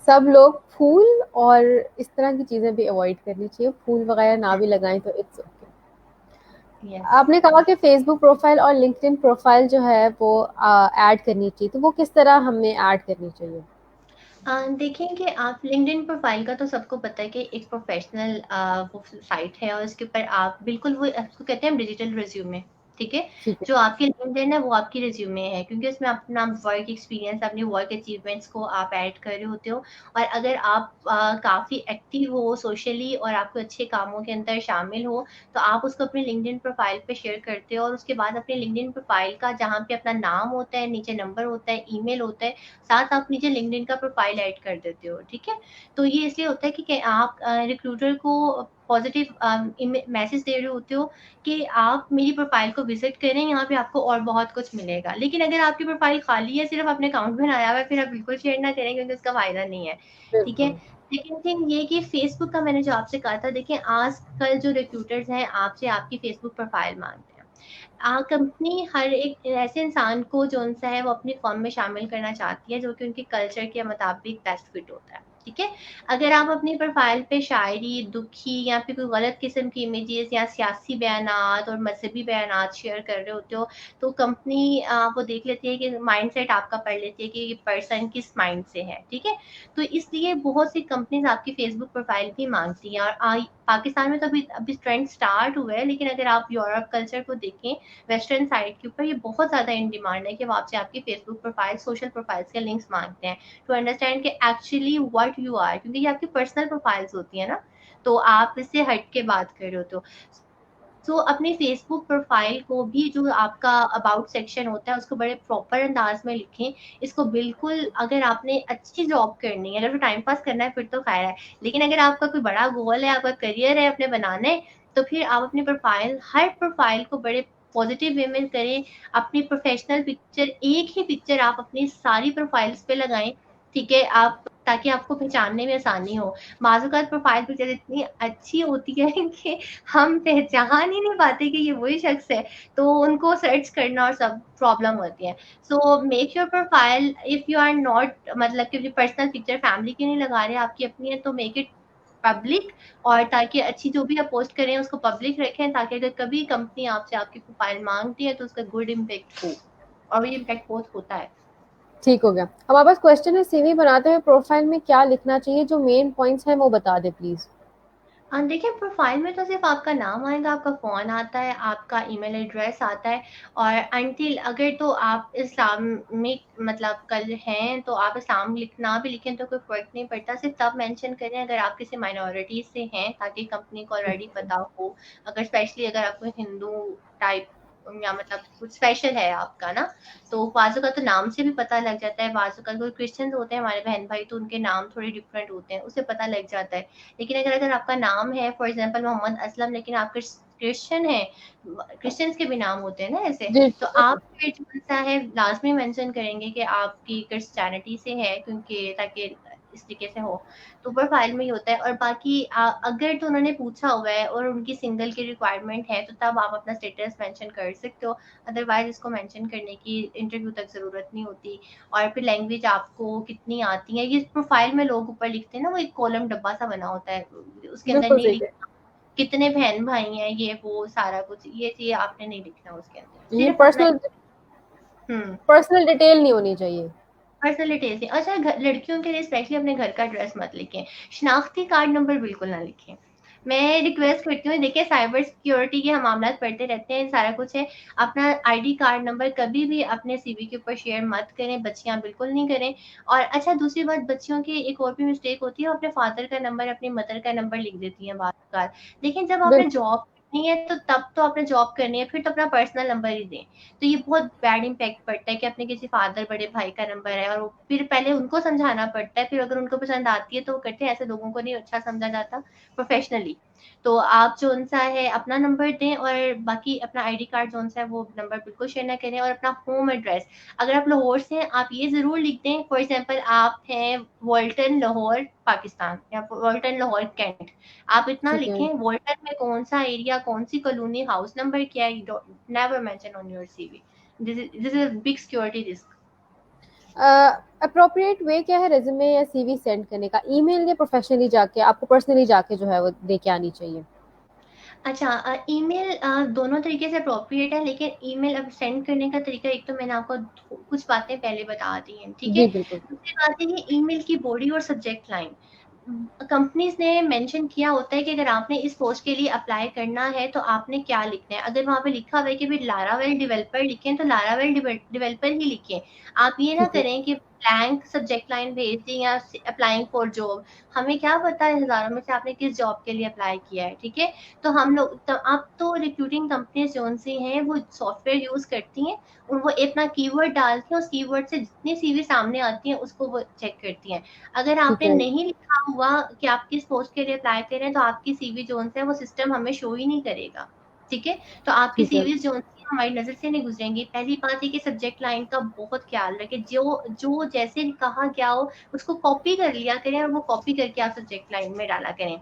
सब लोग फूल और इस तरह की चीजें भी अवॉइड करनी चाहिए, फूल वगैरह ना भी लगाएं तो इट्स ओके। यस। आपने कहा कि फेसबुक प्रोफाइल और लिंक्डइन प्रोफाइल जो है वो ऐड करनी चाहिए, तो वो किस तरह हमें ऐड करनी चाहिए? देखिए कि आप लिंक्डइन प्रोफाइल का तो सबको पता है कि एक प्रोफेशनल वो साइट है और उसके ऊपर आप बिल्कुल वो उसको कहते हैं डिजिटल रिज्यूमे। ठीक है, ठीक है। जो आपकी लिंक्डइन है वो आपकी रिज्यूमे है, क्योंकि उसमें अपना वर्क एक्सपीरियंस, अपनी वर्क अचीवमेंट्स को आप ऐड कर रहे होते हो। और अगर आप काफ़ी एक्टिव हो सोशली और आपको अच्छे कामों के अंदर शामिल हो, तो आप उसको अपने लिंक्डइन प्रोफाइल पे शेयर करते हो और उसके बाद अपने लिंक्डइन प्रोफाइल का जहाँ पे अपना नाम होता है, नीचे नंबर होता है, ईमेल होता है, साथ आप नीचे लिंक्डइन का प्रोफाइल ऐड कर देते हो। ठीक है, तो ये इसलिए होता है कि आप रिक्रूटर को पॉजिटिव मैसेज दे रहे होते हो कि आप मेरी प्रोफाइल को विजिट करें, यहाँ पे आपको और बहुत कुछ मिलेगा। लेकिन अगर आपकी प्रोफाइल खाली है, सिर्फ अपने अकाउंट बनाया हुआ है, फिर आप बिल्कुल शेयर ना करें, क्योंकि उसका फायदा नहीं है। ठीक है, बिल्कुल। सेकंड थिंग ये कि फेसबुक का मैंने जो आपसे कहा था, देखिए आजकल जो रिक्रूटर्स हैं आपसे आपकी फेसबुक प्रोफाइल मांगते हैं। कंपनी हर एक ऐसे इंसान को जो-सा है वो अपनी फ़र्म में शामिल करना चाहती है, जो कि उनके कल्चर के मुताबिक बेस्ट फिट होता है। ठीक है? अगर आप अपनी प्रोफ़ाइल पे शायरी, दुखी या फिर कोई गलत किस्म की इमेजेस या सियासी बयानात और मज़हबी बयानात शेयर कर रहे होते हो, तो कंपनी वो देख लेती है कि माइंडसेट आपका पढ़ लेती है कि ये पर्सन किस माइंड से है। ठीक है? तो इसलिए बहुत सी कंपनीज़ आपकी फ़ेसबुक प्रोफ़ाइल भी माँगती हैं। और पाकिस्तान में तो अभी अभी ट्रेंड स्टार्ट हुआ है, लेकिन अगर आप यूरोप कल्चर को देखें, वेस्टर्न साइड के ऊपर ये बहुत ज़्यादा इन डिमांड है कि वो आपसे आपकी फेसबुक प्रोफाइल, सोशल प्रोफाइल्स के लिंक्स माँगते हैं, टू अंडरस्टैंड कि एक्चुअली व्हाट यू आर, क्योंकि ये आपकी पर्सनल प्रोफाइल्स होती है ना, तो आप इससे हट के बात कर रहे होते हो। सो अपनी फेसबुक प्रोफाइल को भी जो आपका अबाउट सेक्शन होता है, उसको बड़े प्रॉपर अंदाज में लिखें। इसको बिल्कुल, अगर आपने अच्छी जॉब करनी है, अगर तो टाइम पास करना है फिर तो खैर है, लेकिन अगर आपका कोई बड़ा गोल है, आपका करियर है अपने बनाना है, तो फिर आप अपनी प्रोफाइल, हर प्रोफाइल को बड़े पॉजिटिव वे में करें। अपनी प्रोफेशनल पिक्चर, एक ही पिक्चर आप अपनी सारी प्रोफाइल्स पे लगाएं। ठीक है, आप ताकि आपको पहचानने में आसानी हो। बाज़-औक़ात प्रोफ़ाइल पिक्चर इतनी अच्छी होती है कि हम पहचान ही नहीं पाते कि ये वही शख़्स है, तो उनको सर्च करना और सब प्रॉब्लम होती है। So make your profile if you are not, मतलब कि पर्सनल पिक्चर फैमिली की नहीं लगा रहे, आपकी अपनी है, तो मेक इट पब्लिक, और ताकि अच्छी जो भी आप पोस्ट करें उसको पब्लिक रखें, ताकि अगर कभी कंपनी आपसे आपकी प्रोफ़ाइल माँगती है तो उसका गुड इम्पैक्ट हो, और ये इम्पैक्ट बहुत होता है। ठीक हो गया। हमारे पास क्वेश्चन है, सीवी बनाते हुए प्रोफाइल में क्या लिखना चाहिए? जो मेन पॉइंट्स हैं वो बता दें प्लीज़। हाँ, देखिए प्रोफ़ाइल में तो सिर्फ़ आपका नाम आएगा, आपका फ़ोन आता है, आपका ईमेल एड्रेस आता है, और अनटिल अगर तो आप इस्लामिक मतलब कल हैं, तो आप इस्लाम ना भी लिखें तो कोई फ़र्क नहीं पड़ता, सिर्फ़ तब मेंशन करें अगर आप किसी माइनॉरिटी से हैं, ताकि कंपनी को ऑलरेडी पता हो। अगर स्पेशली अगर आपको हिंदू टाइप या मतलब कुछ स्पेशल है आपका ना, तो बाज़ का तो नाम से भी पता लग जाता है, बाज़ का कोई क्रिश्चियंस होते हैं हमारे बहन-भाई, तो उनके नाम थोड़े डिफरेंट होते हैं, उससे पता लग जाता है। लेकिन अगर अगर आपका नाम है फॉर एग्ज़ाम्पल मोहम्मद असलम, लेकिन आप क्रिश्चियन हैं, क्रिश्चियंस के भी नाम होते हैं ना ऐसे, जी, तो जी, आप बिल्कुल। फिर कौन-सा है लाज़मी मेंशन करेंगे कि आपकी क्रिश्चियनिटी से है, क्योंकि ताकि इस तरीके से हो। तो प्रोफ़ाइल में ही होता है, और बाकी अगर तो उन्होंने पूछा हुआ है और उनकी सिंगल की रिक्वायरमेंट है, तो तब आप अपना स्टेटस मेंशन कर सकते हो। अदरवाइज़ इसको मेंशन करने की इंटरव्यू तक ज़रूरत नहीं होती। और फिर लैंग्वेज आपको कितनी आती है, ये प्रोफ़ाइल में लोग ऊपर लिखते हैं ना, वो एक कॉलम डब्बा सा बना होता है, उसके अंदर बिल्कुल नहीं सही कहा। लिखना कितने बहन-भाई हैं, ये वो सारा कुछ, ये चीज़ आपने नहीं लिखना उसके अंदर, ये सिर्फ़ अपना। हुँ। पर्सनल डिटेल नहीं होनी चाहिए। पर्सनल डिटेल्स नहीं। अच्छा, लड़कियों के लिए स्पेशली अपने घर का एड्रेस मत लिखें। शनाख्ती कार्ड नंबर बिल्कुल ना लिखें। मैं रिक्वेस्ट करती हूँ, देखिए साइबर सिक्योरिटी के हम मामलात पढ़ते रहते हैं, सारा कुछ है। अपना आईडी कार्ड नंबर कभी भी अपने सीवी के ऊपर शेयर मत करें, बच्चियाँ बिल्कुल नहीं करें। और अच्छा, दूसरी बात, बच्चियों की एक और भी मिस्टेक होती है, वो अपने फादर का नंबर, अपनी मदर का नंबर लिख देती हैं बार-बार। लेकिन जब आपने बिल्कुल, जॉब करनी है, तो तब तो आपने जॉब करनी है, फिर तो अपना पर्सनल नंबर ही दें। तो ये बहुत बैड इम्पैक्ट पड़ता है कि अपने किसी फादर, बड़े भाई का नंबर है, और वो फिर पहले उनको समझाना पड़ता है, फिर अगर उनको पसंद आती है तो वो करते हैं, ऐसे लोगों को नहीं अच्छा समझा जाता प्रोफेशनली। तो आप जो-सा है अपना नंबर दें, और बाकी अपना आईडी कार्ड जो-सा है वो नंबर बिल्कुल शेयर ना करें, और अपना होम एड्रेस, अगर आप लाहौर से हैं, आप ये ज़रूर लिख दें, फॉर एग्ज़ाम्पल आप हैं वॉल्टन, लाहौर, पाकिस्तान, या वॉल्टन, लाहौर, कैंट। आप इतना ठीक है। लिखें, वॉल्टन में कौन-सा एरिया, कौन-सी कॉलोनी, हाउस नंबर क्या है, you don't never mention on your CV. This is a big security risk. Appropriate way क्या है रेज़्यूमे या सीवी सेंड करने का? ईमेल या प्रोफेशनली जाके, आपको पर्सनली जाके जो है वो देके आनी चाहिए? अच्छा, ईमेल दोनों तरीके से अप्रोप्रिएट है, लेकिन ईमेल अब सेंड करने का तरीका एक तो मैंने आपको कुछ बातें पहले बता दी हैं, ठीक है? जी, बिल्कुल। दूसरी बात है कि ईमेल की बॉडी और सब्जेक्ट लाइन। कंपनीज़ ने मेंशन किया होता है कि अगर आपने इस पोस्ट के लिए अप्लाई करना है, तो आपने क्या लिखना है। अगर वहाँ पे लिखा हुआ है कि भई लारावेल डेवलपर लिखें, तो लारावेल डेवलपर ही लिखें। आप ये ना ठीक है, करें कि ब्लैंक सब्जेक्ट लाइन भेज दें, या अप्लाइंग फॉर जॉब। हमें क्या पता है हज़ारों में से आपने किस जॉब के लिए अप्लाई किया है, ठीक है? तो हम लोग तो अब तो रिक्रूटिंग कंपनीज़ जौन-सी हैं, वो सॉफ्टवेयर यूज़ करती हैं, और वो अपना कीवर्ड डालती हैं, उस कीवर्ड से जितनी सीवी सामने आती है, उसको वो चेक करती हैं। अगर ठीक आपने है, नहीं लिखा हुआ कि आप किस पोस्ट के लिए अप्लाई कर रहे हैं, तो आपकी सीवी जो-सा है वो सिस्टम हमें शो ही नहीं करेगा, ठीक है? तो आपकी ठीक है, सीवीज़ जो-सी हैं हमारी नज़र से नहीं गुज़रेंगी। पहली बात ये कि सब्जेक्ट लाइन का बहुत ख़्याल रखें, जो जो जैसे कहा गया हो उसको कॉपी कर लिया करें, और वो कॉपी करके आप सब्जेक्ट लाइन में डाला करें।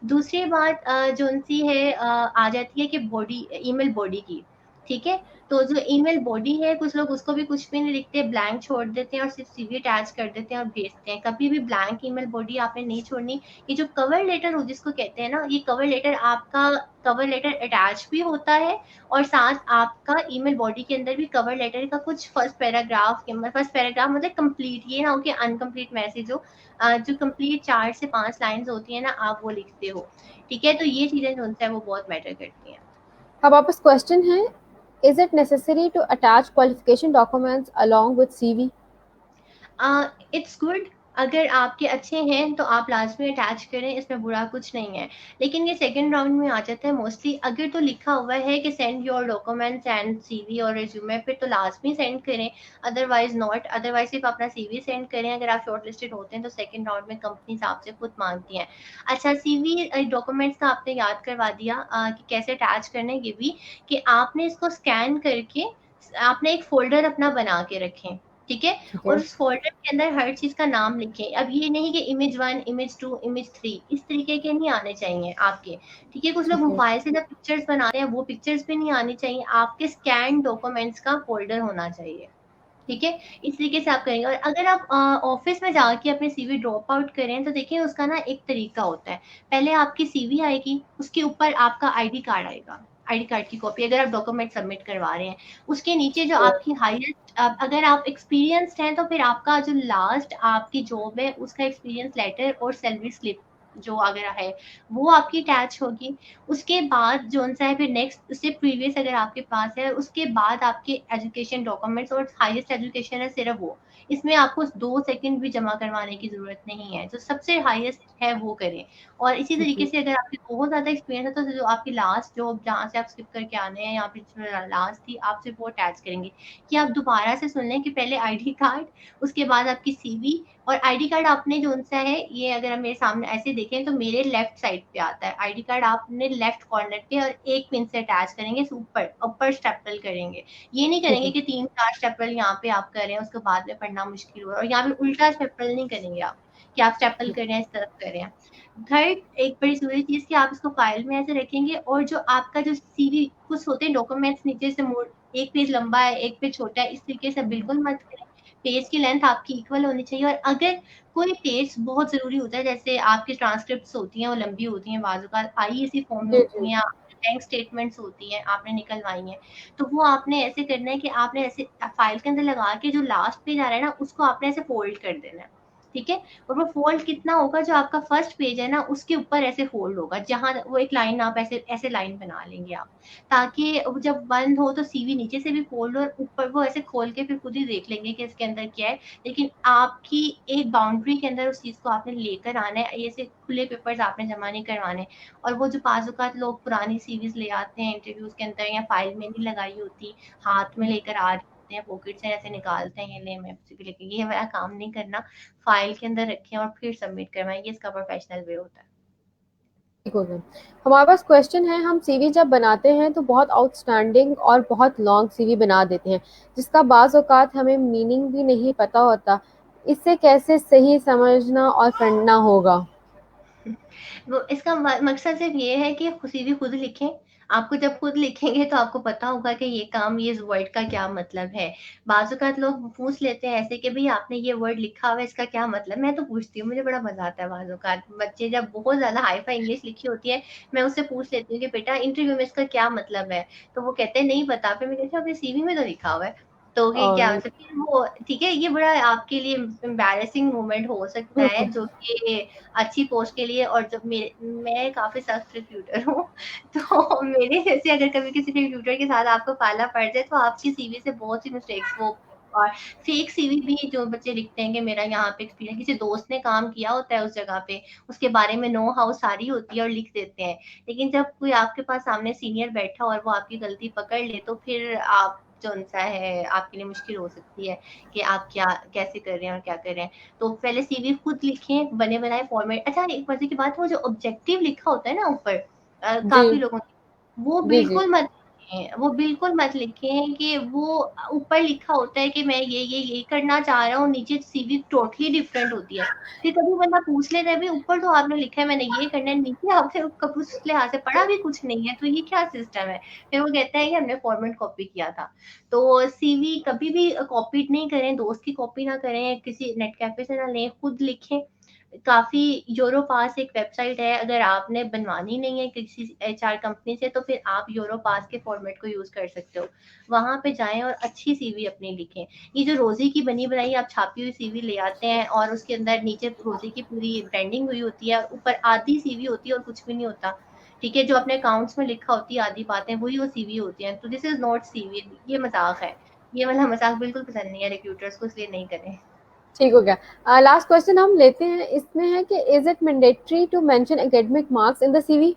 दूसरी बात जो-सी है आ जाती है कि बॉडी, ईमेल बॉडी की, ठीक है? तो जो ईमेल बॉडी है, कुछ लोग उसको भी कुछ भी नहीं लिखते, ब्लैंक छोड़ देते हैं और सिर्फ़ सीवी अटैच कर देते हैं और भेजते हैं। कभी भी ब्लैंक ईमेल बॉडी आपने नहीं छोड़नी। ये जो कवर लेटर हो जिसको कहते हैं ना, ये कवर लेटर आपका कवर लेटर अटैच भी होता है, और साथ आपका ईमेल बॉडी के अंदर भी कवर लेटर का कुछ फर्स्ट पैराग्राफ मतलब कंप्लीट, ये ना हो कि अनकंप्लीट मैसेज हो। जो कंप्लीट 4 से 5 लाइन्स होती है ना, आप वो लिखते हो। ठीक है? तो ये चीज़ें जो है वो बहुत मैटर करती हैं। अब वापस क्वेश्चन है, is it necessary to attach qualification documents along with CV? It's good, अगर आपके अच्छे हैं तो आप लाज़मी अटैच करें, इसमें बुरा कुछ नहीं है। लेकिन ये सेकंड राउंड में आ जाता है मोस्टली, अगर तो लिखा हुआ है कि send your documents and CV और रिज्यूमे, फिर तो लाज़मी सेंड करें, अदरवाइज़ नॉट। अदरवाइज़ सिर्फ़ अपना सीवी सेंड करें। अगर आप शॉर्टलिस्टेड होते हैं तो सेकंड राउंड में कंपनीज़ आपसे खुद माँगती हैं। अच्छा, सीवी डॉक्यूमेंट्स का आपने याद करवा दिया कि कैसे अटैच करना है, ये भी कि आपने इसको स्कैन करके आपने एक फ़ोल्डर अपना बना के रखें। ठीक है? ठीक और है। उस फ़ोल्डर के अंदर हर चीज़ का नाम लिखें। अब ये नहीं कि इमेज 1, इमेज 2, इमेज 3 इस तरीके के नहीं आने चाहिए आपके, ठीक है? कुछ लोग ठीक है। मोबाइल से जब पिक्चर्स बनाते हैं, वो पिक्चर्स भी नहीं आनी चाहिए, आपके स्कैन्ड डॉक्यूमेंट्स का फ़ोल्डर होना चाहिए। ठीक है? इस तरीके से आप करेंगे और अगर आप ऑफ़िस में जाके अपनी सीवी ड्रॉप आउट करें, तो देखिए उसका ना एक तरीका होता है। पहले आपकी सीवी आएगी, उसके ऊपर आपका आईडी कार्ड आएगा, आईडी कार्ड की कॉपी अगर आप डॉक्यूमेंट सबमिट करवा रहे हैं। उसके नीचे जो आपकी हाईएस्ट अगर आप एक्सपीरियंस्ड हैं, तो फिर आपका जो लास्ट आपकी जॉब है, उसका एक्सपीरियंस लेटर और सैलरी स्लिप जो अगर है, वो आपकी अटैच होगी। उसके बाद जौन-सा है फिर नेक्स्ट उससे प्रीवियस अगर आपके पास है, उसके बाद आपके एजुकेशन डॉक्यूमेंट्स और हाईएस्ट एजुकेशन है सिर्फ़ वो। इसमें आपको 2 सेकंड भी जमा करवाने की ज़रूरत नहीं है, जो सबसे हाईएस्ट है वो करें। और इसी तरीके जी। से अगर आपकी बहुत ज़्यादा एक्सपीरियंस है, तो जो आपकी लास्ट जॉब जहाँ से आप स्किप करके आने हैं या फिर जो लास्ट थी, आप सिर्फ़ वो अटैच करेंगे। कि आप दोबारा से सुन लें कि पहले आईडी कार्ड, उसके बाद आपकी सीवी और आईडी कार्ड आपने जौन-सा है, ये अगर आप मेरे सामने ऐसे देखें तो मेरे लेफ्ट साइड पे आता है। आईडी कार्ड आपने लेफ्ट कॉर्नर पे और 1 पिन से अटैच करेंगे ऊपर, ऊपर स्टेपल करेंगे। ये नहीं ठीक करेंगे है। कि 3-4 स्टेपल यहाँ पे आप कर रहे हैं, उसके बाद में पढ़ना मुश्किल हो रहा है और यहाँ पे उल्टा स्टेपल नहीं करेंगे आप, कि आप स्टेपल कर रहे हैं, इस तरफ कर रहे हैं। थर्ड एक बड़ी ज़रूरी चीज़ कि आप इसको फाइल में ऐसे रखेंगे और जो आपका जो सीवी कुछ होते हैं डॉक्यूमेंट्स नीचे से मोड़, 1 पेज लंबा है, 1 पेज छोटा है, इस तरीके से बिल्कुल मत करें। पेज की लेंथ आपकी इक्वल होनी चाहिए और अगर कोई पेज बहुत ज़रूरी होता है, जैसे आपकी ट्रांसक्रिप्ट्स होती हैं, वो लंबी होती हैं, बाज़ औक़ात आईईसी फॉर्म में जी, जी। होती हैं, बैंक स्टेटमेंट्स होती हैं, आपने निकलवाई हैं, तो वो आपने ऐसे करना है कि आपने ऐसे फ़ाइल के अंदर लगा के जो लास्ट पेज आ रहा है ना, उसको आपने ऐसे फ़ोल्ड कर देना है, ठीक है? और वो फ़ोल्ड कितना होगा, जो आपका फर्स्ट पेज है ना, उसके ऊपर ऐसे फ़ोल्ड होगा, जहाँ वो एक लाइन आप ऐसे ऐसे लाइन बना लेंगे आप, ताकि वो जब बंद हो तो सीवी नीचे से भी फ़ोल्ड हो और ऊपर वो ऐसे खोल के फिर खुद ही देख लेंगे कि इसके अंदर क्या है। लेकिन आपकी एक बाउंड्री के अंदर उस चीज़ को आपने लेकर आना है, ऐसे खुले पेपर्स आपने जमा नहीं करवाने। और वो जो बाज़-औक़ात लोग पुरानी सीवीज़ ले आते हैं इंटरव्यूज़ के अंदर या फाइल में नहीं लगाई होती, हाथ में लेकर आ रहे होते हैं, पॉकेट से ऐसे निकालते हैं, ये ले मैं सीवी लेके, ये वाला काम नहीं करना, फाइल के अंदर रखें और फिर सबमिट करवाएँ, ये इसका प्रोफेशनल वे होता है। ठीक हो गया। हमारे पास क्वेश्चन है, हम सीवी जब बनाते हैं तो बहुत आउटस्टैंडिंग और बहुत लॉन्ग सीवी बना देते हैं, जिसका बाज़ औक़ात हमें मीनिंग भी नहीं पता होता। इसे कैसे सही समझना और पढ़ना होगा? वो इसका मकसद सिर्फ़ ये है कि सीवी खुद लिखें। आपको जब खुद लिखेंगे तो आपको पता होगा कि ये काम, ये इस वर्ड का क्या मतलब है। बाज़-औक़ात लोग पूछ लेते हैं ऐसे कि भई आपने ये वर्ड लिखा हुआ है, इसका क्या मतलब? मैं तो पूछती हूँ, मुझे बड़ा मज़ा आता है बाज़-औक़ात। बच्चे जब बहुत ज़्यादा हाई-फ़ाई इंग्लिश लिखी होती है, मैं उससे पूछ लेती हूँ कि बेटा इंटरव्यू में इसका क्या मतलब है? तो वो कहते हैं नहीं पता। फिर मैं कहती हूँ आपने सीवी में तो लिखा हुआ है। तो ये क्या मतलब, फिर वो ठीक है, ये बड़ा आपके लिए एम्बैरेसिंग मोमेंट हो सकता है, जो कि अच्छी पोस्ट के लिए। और जब मैं काफ़ी सख्त रिक्रूटर हूँ, तो मेरे जैसे अगर कभी किसी रिक्रूटर के साथ आपको पाला पड़ जाए, तो आपकी सीवी से बहुत सी मिस्टेक्स वो और फेक सीवी भी जो बच्चे लिखते हैं कि मेरा यहाँ पे एक्सपीरियंस, किसी दोस्त ने काम किया होता है उस जगह पे, उसके बारे में नो हाउ सारी होती है और लिख देते हैं। लेकिन जब कोई आपके पास सामने सीनियर बैठा और वो आपकी गलती पकड़ ले, तो फिर आप जौन-सा है आपके लिए मुश्किल हो सकती है कि आप क्या कैसे कर रहे हैं और क्या कर रहे हैं। तो पहले सीवी खुद लिखें, बने-बनाए फॉर्मेट। अच्छा, एक मज़े की बात, वो जो ऑब्जेक्टिव लिखा होता है ना ऊपर जी। काफ़ी लोगों ने, वो जी, जी। बिल्कुल मत लिखें, वो बिल्कुल मत लिखें कि वो ऊपर लिखा होता है कि मैं ये करना चाह रहा हूँ, नीचे सीवी टोटली डिफरेंट होती है। फिर कभी बंदा पूछ लेता है, भई ऊपर तो आपने लिखा है मैंने ये करना है, नीचे आपने कभी उस लिहाज से पढ़ा भी कुछ नहीं है, तो ये क्या सिस्टम है? फिर वो कहता है कि हमने फॉर्मेट कॉपी किया था। तो सीवी कभी भी कॉपीड नहीं करें, दोस्त की कॉपी ना करें, किसी नेट कैफ़े से ना लें, खुद लिखें। काफ़ी यूरोपास एक वेबसाइट है, अगर आपने बनवानी नहीं है किसी एचआर कंपनी से, तो फिर आप यूरोपास के फॉर्मेट को यूज़ कर सकते हो। वहाँ पे जाएँ और अच्छी सीवी अपनी लिखें। ये जो रोज़ी की बनी-बनाई आप छापी हुई सीवी ले आते हैं और उसके अंदर नीचे रोज़ी की पूरी ब्रांडिंग हुई होती है, ऊपर आधी सीवी होती है और कुछ भी नहीं होता। ठीक है? जो अपने अकाउंट्स में लिखा होती है आधी बातें, वही वो सीवी होती हैं। तो दिस इज़ नॉट सीवी, ये मज़ाक है। ये वाला मज़ाक बिल्कुल पसंद नहीं है रिक्रूटर्स को, इसलिए नहीं करें। ठीक हो गया। लास्ट क्वेश्चन हम लेते हैं, इसमें है कि is it mandatory to mention academic marks in the CV?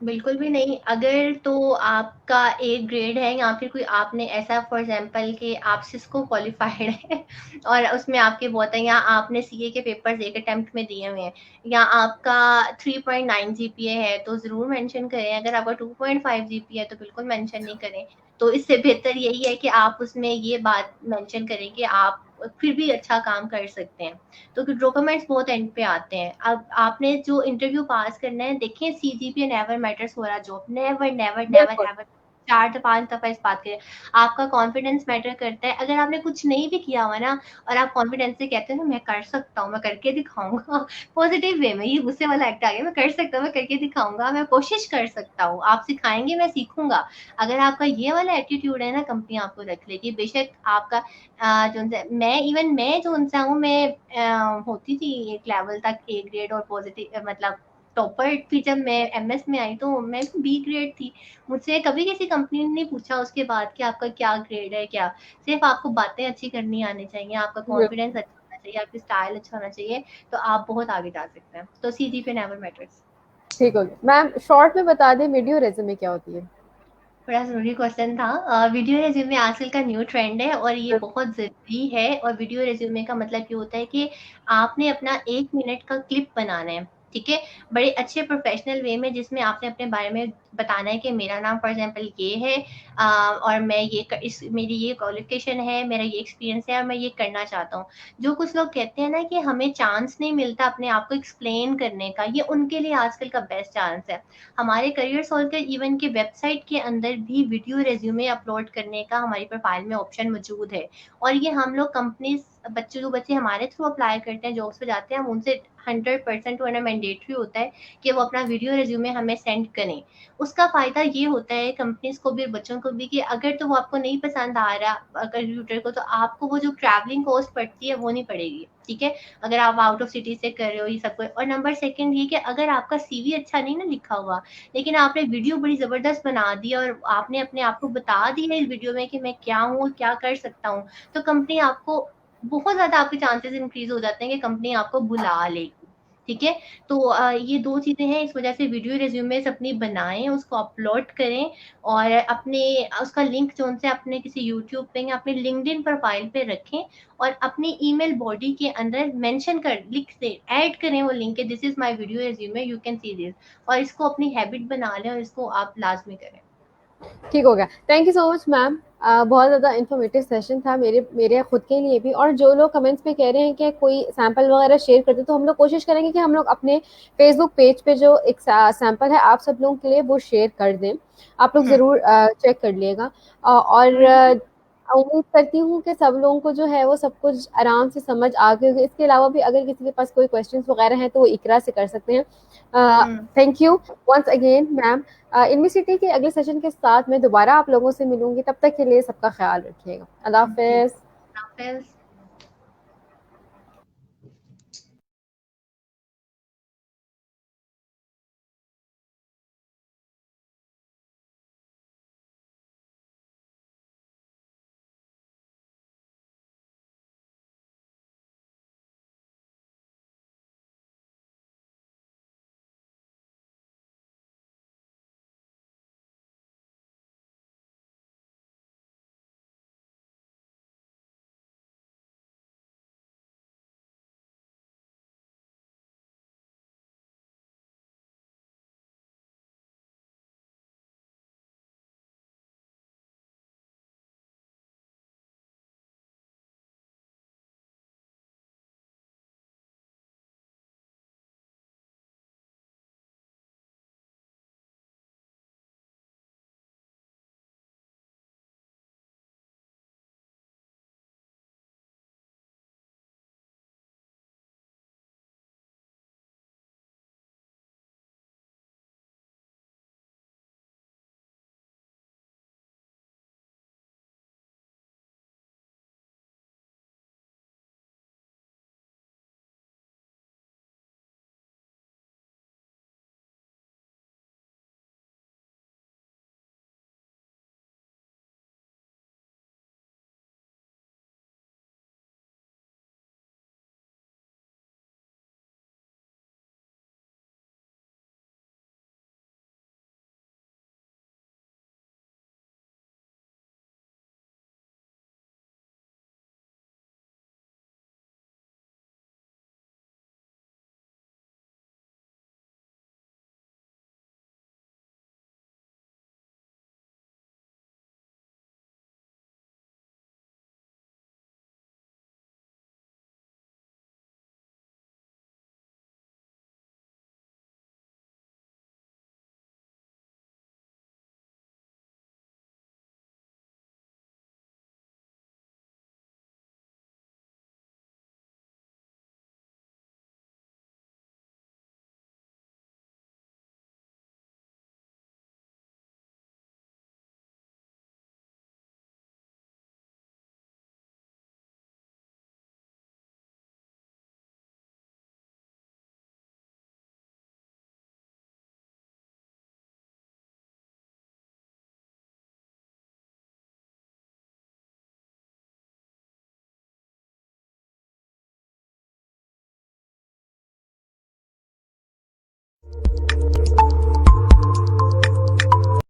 बिल्कुल भी नहीं। अगर तो आपका ए ग्रेड है या फिर कोई आपने ऐसा फॉर एग्ज़ाम्पल कि आप सिस्को क्वालिफाइड हैं और उसमें आपके बहुत है, या आपने सीए के पेपर्स एक अटेम्प्ट में दिए हुए हैं, या आपका 3.9 जीपीए है, तो ज़रूर मेंशन करें। अगर आपका 2.5 जीपीए है तो बिल्कुल मेंशन नहीं करें। तो इससे बेहतर यही है कि आप उसमें ये बात मेंशन करें कि आप फिर भी अच्छा काम कर सकते हैं। तो डॉक्यूमेंट्स बहुत एंड पे आते हैं। अब आपने जो इंटरव्यू पास करना है, देखिए CGPA never matters for a job, never never never बिल्कुल। हैवर। 4 से 5 दफा इस बात के आपका कॉन्फिडेंस मैटर करता है। अगर आपने कुछ नहीं भी किया हुआ ना और आप कॉन्फिडेंस से कहते हो ना मैं कर सकता हूँ, मैं करके दिखाऊँगा पॉजिटिव वे में, ये गुस्से वाला एक्ट आ गया, मैं कर सकता हूँ, मैं करके दिखाऊँगा, मैं कोशिश कर सकता हूँ, आप सिखाएँगे मैं सीखूँगा। अगर आपका ये वाला एटीट्यूड है ना, कंपनी आपको रख लेगी। बेशक आपका जोन सा मैं जोन सा हूँ, मैं होती थी एक लेवल तक ए ग्रेड और पॉजिटिव मतलब टॉपर थी। जब मैं एमएस में आई तो मैं बी ग्रेड थी। मुझसे कभी किसी कंपनी ने नहीं पूछा उसके बाद कि आपका क्या ग्रेड है क्या। सिर्फ आपको बातें अच्छी करनी आनी चाहिए, आपका बिल्कुल। कॉन्फिडेंस अच्छा होना चाहिए, आपकी स्टाइल अच्छा होना चाहिए, तो आप बहुत आगे जा सकते हैं। तो सीजीपीए नेवर मैटर्स। ठीक हो गया मैम, शॉर्ट में बता दें वीडियो रेज्यूमे क्या होती है? बड़ा ज़रूरी क्वेश्चन था। वीडियो रिज्यूमे आजकल का न्यू ट्रेंड है और ये बहुत ज़रूरी है। और वीडियो रिज्यूमे का मतलब ये होता है कि आपने अपना 1 मिनट का क्लिप बनाना है, ठीक है? बड़े अच्छे प्रोफेशनल वे में, जिसमें आपने अपने बारे में बताना है कि मेरा नाम फॉर एग्ज़ाम्पल ये है, और मैं ये क इस मेरी ये क्वालिफ़िकेशन है, मेरा ये एक्सपीरियंस है और मैं ये करना चाहता हूँ। जो कुछ लोग कहते हैं ना कि हमें चांस नहीं मिलता अपने आप को एक्सप्लेन करने का, ये उनके लिए आजकल का बेस्ट चांस है। हमारे करियर सोल्जर इवन के वेबसाइट के अंदर भी वीडियो रिज्यूमे अपलोड करने का हमारी प्रोफाइल में ऑप्शन मौजूद है। और ये हम लोग कंपनीज जो बच्चे हमारे थ्रू अप्लाई करते हैं, जॉब्स पे जाते हैं, हम उनसे 100% उन्हें मैंडेटरी होता है कि वो अपना वीडियो रिज्यूमे हमें सेंड करें। उसका फायदा ये होता है कंपनीज को भी और बच्चों को भी कि अगर तो वो आपको नहीं पसंद आ रहा अगर रिक्रूटर को, तो आपको वो जो ट्रैवलिंग कॉस्ट पड़ती है वो नहीं पड़ेगी, ठीक है? अगर आप आउट ऑफ सिटी से कर रहे हो ये सब कुछ। और नंबर सेकंड ये कि अगर आपका सीवी अच्छा नहीं ना लिखा हुआ, लेकिन आपने वीडियो बड़ी ज़बरदस्त बना दी और आपने अपने आप को बता दिया इस वीडियो में कि मैं क्या हूँ और क्या कर सकता हूँ, तो कंपनी आपको बहुत ज़्यादा आपके चांसेस इंक्रीज़ हो जाते हैं कि कंपनी आपको बुला लेगी, ठीक है? तो ये 2 चीज़ें हैं, इस वज़ह से वीडियो रिज़्यूमेस अपनी बनाएँ, उसको अपलोड करें और अपने उसका लिंक जो-सा अपने किसी यूट्यूब पे या अपने लिंक्डइन प्रोफ़ाइल पे रखें और अपनी ईमेल बॉडी के अंदर मेंशन कर लिख दें, ऐड करें वो लिंक कि this is my video resume, you can see this. और इसको अपनी हैबिट बना लें और इसको आप लाज़मी करें। ठीक हो गया। Thank you so much ma'am. बहुत ज़्यादा इन्फॉर्मेटिव सेशन था मेरे मेरे खुद के लिए भी। और जो लोग कमेंट्स में कह रहे हैं कि कोई सैंपल वगैरह शेयर कर दे, तो हम लोग कोशिश करेंगे कि हम लोग अपने फेसबुक पेज पे जो एक सैंपल है आप सब लोगों के लिए वो शेयर कर दें। आप लोग हुँ, ज़रूर चेक कर लिएगा। और हुँ, हुँ, उम्मीद करती हूँ कि सब लोगों को जो है वो सब कुछ आराम से समझ आ गई होगी। इसके अलावा भी अगर किसी के पास कोई क्वेश्चंस वगैरह हैं तो वो इकरा से कर सकते हैं। हुँ। Thank you once again ma'am. इनविसिटी के अगले सेशन के साथ मैं दोबारा आप लोगों से मिलूंगी। तब तक के लिए सबका ख्याल रखिएगा। अल्लाह जी, हाफिज। हाफ़िज़।